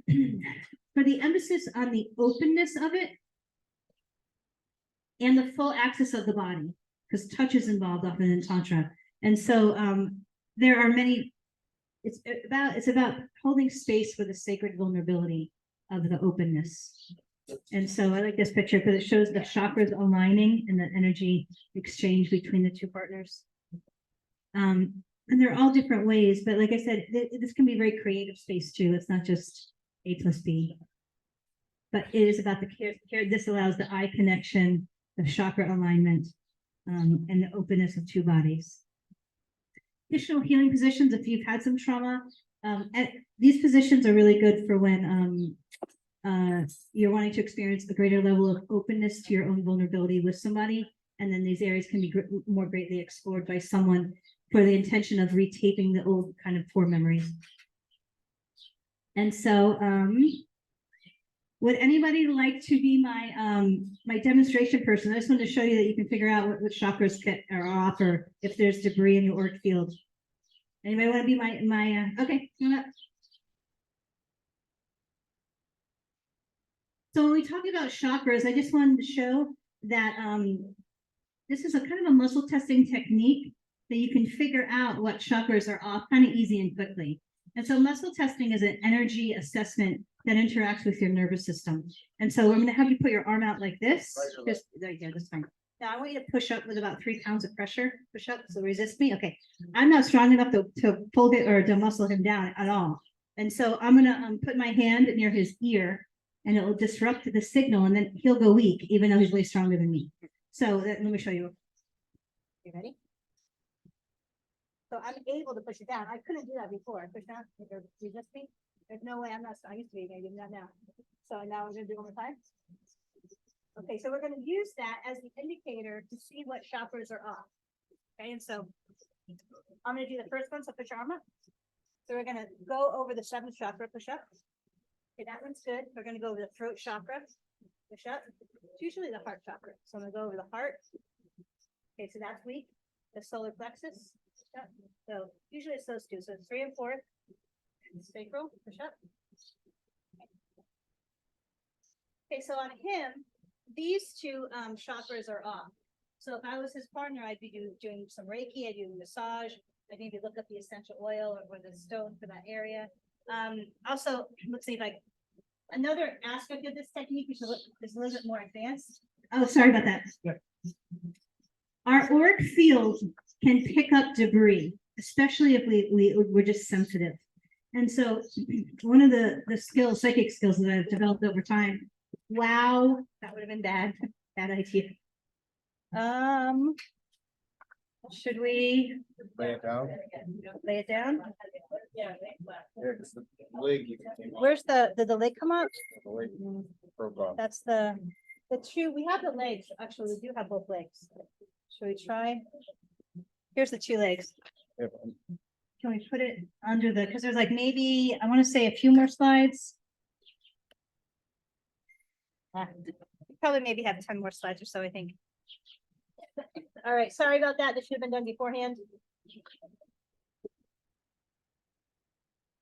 for the emphasis on the openness of it and the full access of the body, because touch is involved often in Tantra. And so there are many, it's about holding space for the sacred vulnerability of the openness. And so I like this picture because it shows the chakras aligning and the energy exchange between the two partners. And they're all different ways, but like I said, this can be very creative space too. It's not just A plus B, but it is about the care. This allows the eye connection, the chakra alignment, and the openness of two bodies. Additional healing positions, if you've had some trauma, and these positions are really good for when you're wanting to experience a greater level of openness to your own vulnerability with somebody. And then these areas can be more greatly explored by someone for the intention of retaping the old kind of core memories. And so, would anybody like to be my demonstration person? I just wanted to show you that you can figure out what chakras are off, or if there's debris in your auric field. Anybody want to be my okay, come up. So when we talk about chakras, I just wanted to show that this is a kind of a muscle testing technique that you can figure out what chakras are off kind of easy and quickly. And so muscle testing is an energy assessment that interacts with your nervous system. And so I'm going to have you put your arm out like this. Just there you go, that's fine. Now I want you to push up with about 3 pounds of pressure. Push up, so resist me. Okay, I'm not strong enough to pull it or to muscle him down at all. And so I'm going to put my hand near his ear, and it will disrupt the signal, and then he'll go weak, even though he's way stronger than me. So let me show you. You ready? So I'm able to push it down. I couldn't do that before. Push down, you just me? There's no way I used to be, maybe not now. So now we're gonna do it one more time. Okay, so we're gonna use that as the indicator to see what chakras are off. Okay, and so I'm gonna do the first one, so push your arm up. So we're gonna go over the seventh chakra, push up. Okay, that one's good. We're gonna go over the throat chakra, push up. It's usually the heart chakra. So I'm gonna go over the heart. Okay, so that's weak. The solar plexus, push up. So usually it's those two. So it's 3 and 4. Sacral, push up. Okay, so on him, these two chakras are off. So if I was his partner, I'd be doing some Reiki, I'd do massage, I'd maybe look up the essential oil or the stone for that area. Also, let's see if another aspect of this technique is a little bit more advanced. Oh, sorry about that. Yeah. Our auric field can pick up debris, especially if we're just sensitive. And so one of the skills, psychic skills that I've developed over time, wow, that would have been bad idea. Should we Lay it down. lay it down? Yeah, 'cause the leg, you can. Where's did the leg come up? The leg broke off. That's the two, we have the legs, actually, we do have both legs. Should we try? Here's the 2 legs. Yeah, Can we put it under because there's like maybe, I want to say a few more slides. Probably maybe have 10 more slides or so, I think. All right, sorry about that. This should have been done beforehand.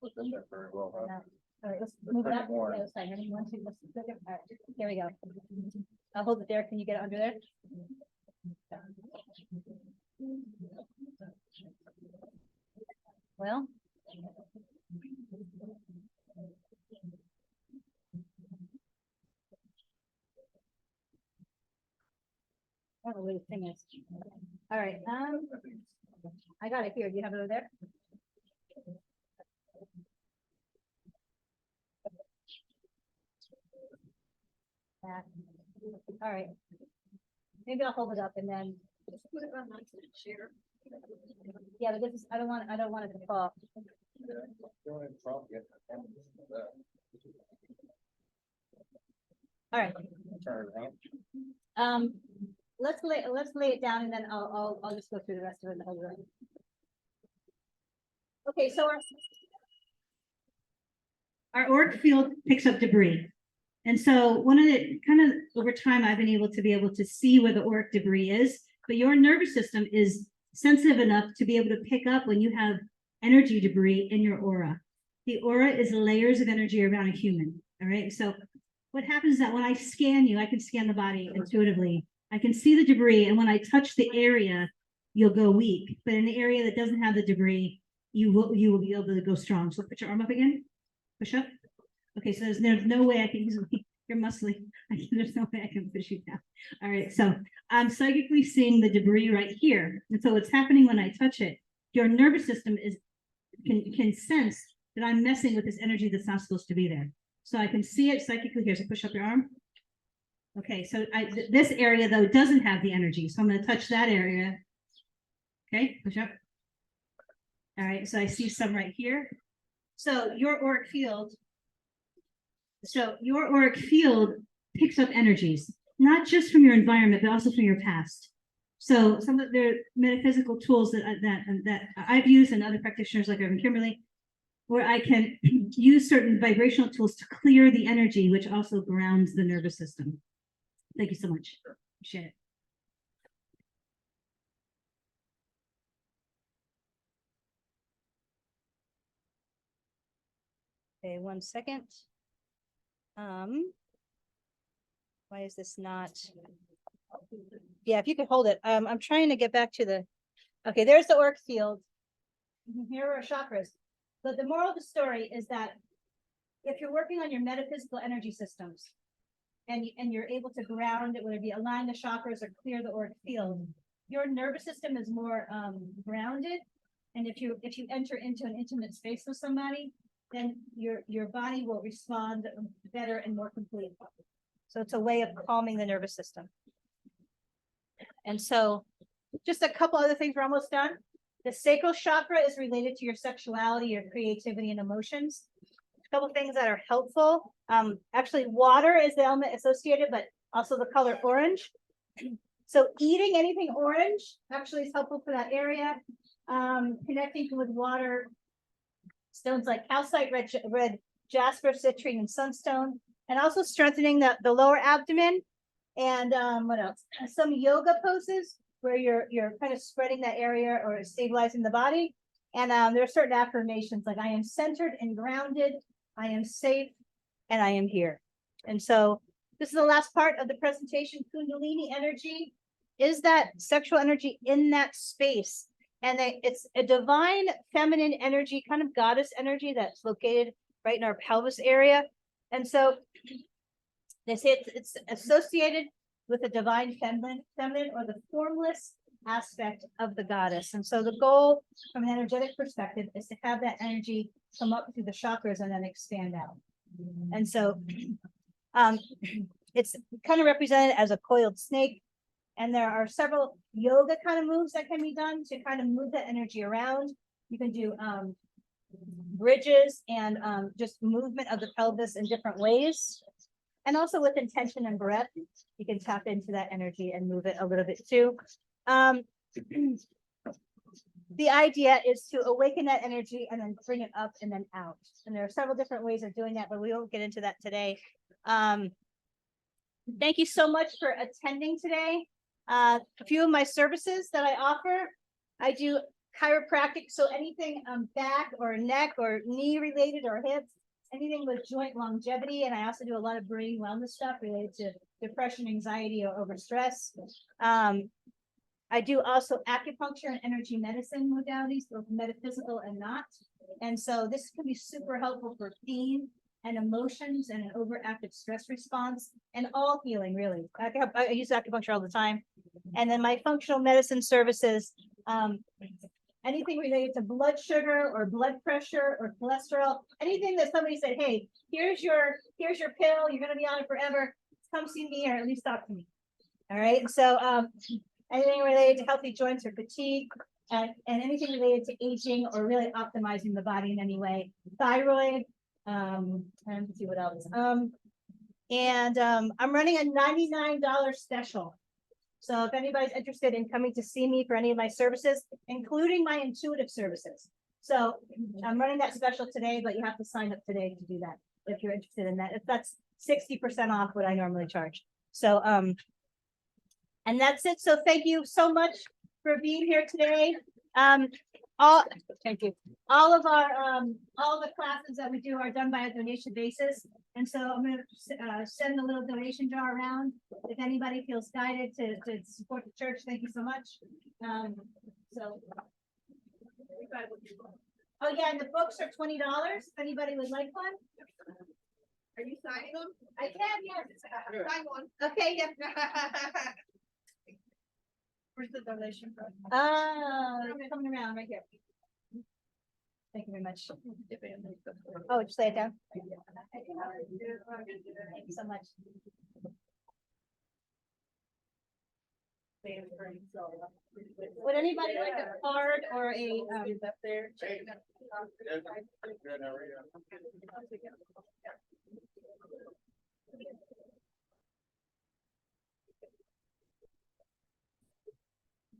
Looked in there very well, huh? All right, let's move it up. More. Yeah, let's try. Ready? 1, 2, let's look at- all right, here we go. I'll hold it there. Can you get it under there? Well. I don't know where the thing is. All right, I got it here. Do you have it over there? Back. All right. Maybe I'll hold it up and then. Put it on my chair. Yeah, but this is, I don't want it to fall. Go ahead, Trump, get that. All right. Turn it around. Let's lay it down and then I'll just go through the rest of it and hold it up. Okay, so our auric field picks up debris. And so one of the kind of over time, I've been able to see where the auric debris is, but your nervous system is sensitive enough to be able to pick up when you have energy debris in your aura. The aura is layers of energy around a human. All right. So what happens is that when I scan you, I can scan the body intuitively. I can see the debris, and when I touch the area, you'll go weak. But in the area that doesn't have the debris, you will be able to go strong. So put your arm up again. Push up. Okay, so there's no way I can easily, you're muscly. There's no way I can push you down. All right, so I'm psychically seeing the debris right here. And so what's happening when I touch it, your nervous system can sense that I'm messing with this energy that's not supposed to be there. So I can see it psychically here. So push up your arm. Okay, so this area though doesn't have the energy. So I'm going to touch that area. Okay, push up. All right, so I see some right here. So your auric field picks up energies, not just from your environment, but also from your past. So some of their metaphysical tools that I've used and other practitioners like Reverend Kimberly, where I can use certain vibrational tools to clear the energy, which also grounds the nervous system. Thank you so much. Appreciate it. Okay, 1 second. Why is this not? Yeah, if you could hold it. I'm trying to get back to the. Okay, there's the auric field. Here are our chakras. But the moral of the story is that if you're working on your metaphysical energy systems, and you're able to ground it, whether it be align the chakras or clear the auric field, your nervous system is more grounded. And if you enter into an intimate space with somebody, then your body will respond better and more completely. So it's a way of calming the nervous system. And so just a couple other things, we're almost done. The sacral chakra is related to your sexuality, your creativity, and emotions. A couple things that are helpful. Actually, water is the element associated, but also the color orange. So eating anything orange actually is helpful for that area. Connecting with water, stones like calcite, red jasper, citrine, and sunstone, and also strengthening the lower abdomen. And what else? Some yoga poses where you're kind of spreading that area or stabilizing the body. And there are certain affirmations like I am centered and grounded, I am safe, and I am here. And so this is the last part of the presentation. Kundalini energy is that sexual energy in that space. And it's a divine feminine energy, kind of goddess energy that's located right in our pelvis area. And so they say it's associated with the divine feminine or the formless aspect of the goddess. And so the goal from an energetic perspective is to have that energy come up through the chakras and then expand out. And so it's kind of represented as a coiled snake. And there are several yoga kind of moves that can be done to kind of move that energy around. You can do bridges and just movement of the pelvis in different ways. And also with intention and breath, you can tap into that energy and move it a little bit too. The idea is to awaken that energy and then bring it up and then out. And there are several different ways of doing that, but we won't get into that today. Thank you so much for attending today. A few of my services that I offer, I do chiropractic. So anything back or neck or knee related or hips, anything with joint longevity. And I also do a lot of brain wellness stuff related to depression, anxiety, or overstress. I do also acupuncture and energy medicine modalities, both metaphysical and not. And so this can be super helpful for pain and emotions and an overactive stress response and all healing, really. I use acupuncture all the time. And then my functional medicine services, anything related to blood sugar or blood pressure or cholesterol, anything that somebody said, hey, here's your pill, you're going to be on it forever, come see me or at least talk to me. All right. And so anything related to healthy joints or fatigue, and anything related to aging or really optimizing the body in any way. Thyroid, and let's see what else. I'm running a $99 special. So if anybody's interested in coming to see me for any of my services, including my intuitive services. So I'm running that special today, but you have to sign up today to do that if you're interested in that. If that's 60% off what I normally charge. So and that's it. So thank you so much for being here today. Thank you. All of the classes that we do are done by a donation basis. And so I'm going to send a little donation jar around. If anybody feels guided to support the church, thank you so much. Oh yeah, and the books are $20. If anybody would like one. Are you signing them? I can, yes. Sign one. Okay, yeah. Where's the donation from? It's coming around right here. Thank you very much. Oh, just lay it down. Thank you so much. Would anybody like a card or a up there?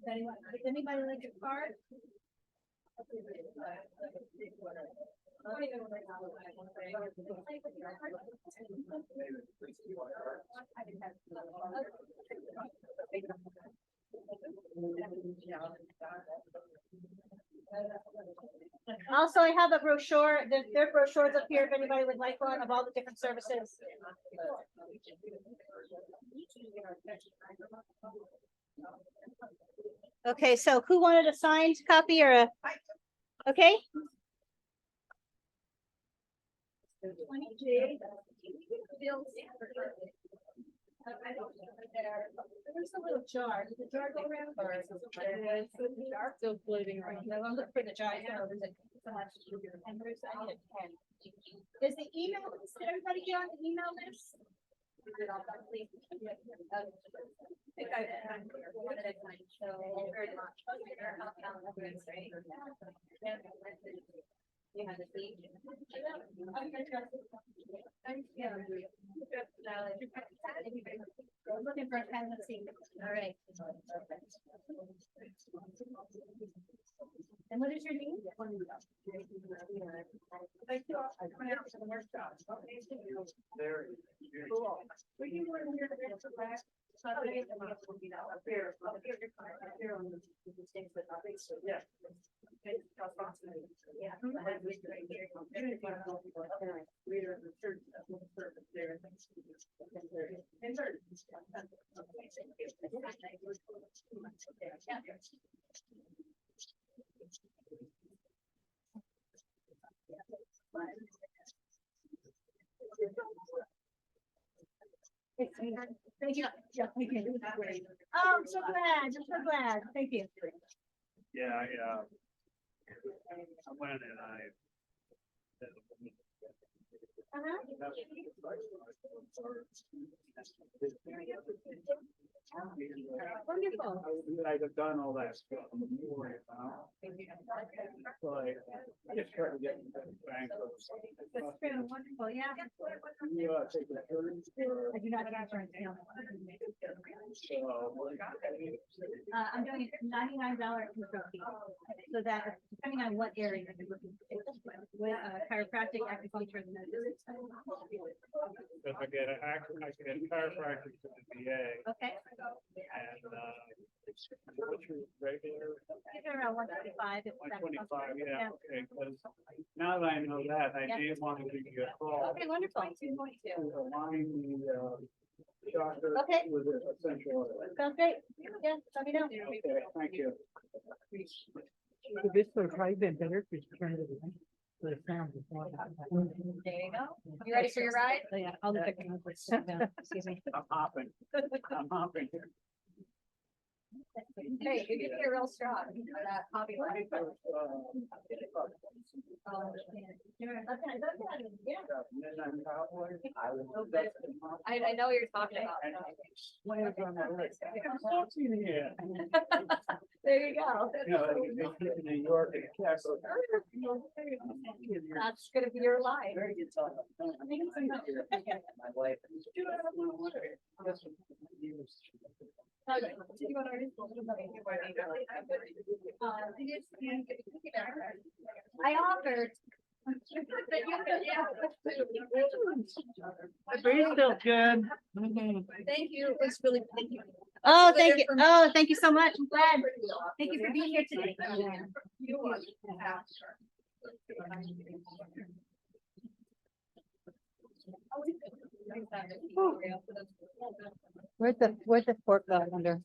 Would anybody like a card? Also, I have a brochure. There are brochures up here if anybody would like one of all the different services. Okay, so who wanted a signed copy or a? Okay. There's a little jar. Does the jar go around? Still floating around. No, I'm looking for the jar. So much. And Bruce, I need a pen. Is the email list? Did everybody get on the email list? You have the seat. Looking for a pen and seat. All right. And what is your name? Cool. Were you born here in the class? Saturday, and we'll be out up here. I'll give your card up here on the things that I think so. Yeah. Yeah. I have this right here. Reader of the church. There. And third. Thank you. Yeah, thank you. Oh, I'm so glad. I'm so glad. Thank you. Yeah, I went and I. Wonderful. I've done all that stuff. So I just try to get bang. That's true. Wonderful. Yeah. You take the turns. I do not have insurance. No. I'm doing $99 intro fee. So that depending on what area you're looking for, with chiropractic, acupuncture, and medicine. If I get I can get chiropractic to the VA Okay. and, what's your regular? These are around 125. If that's 125, possible. yeah, okay, because now that I know that, I Yeah. did want to give you a call Okay, wonderful. to align the, chakra Okay. with the essential oil. Sounds great. Yeah, let me know. Okay, thank you. This would have probably been better if you turned it on. The sound is not. There you go. You ready for your ride? Oh, yeah, I'll look at it. Excuse me. I'm hopping. I'm hopping here. Hey, you get here real strong. That hobby life. Midnight Cowboy. I know what you're talking about. Slams on the wrist. Yeah. There you go. You know, they get in New York and Castle. That's gonna be your life. Very good talk. My wife. I offered. The breeze feels good. Thank you. It was really, thank you. Oh, thank you. Oh, thank you so much. I'm glad. Thank you for being here today. Where'd the fork go under?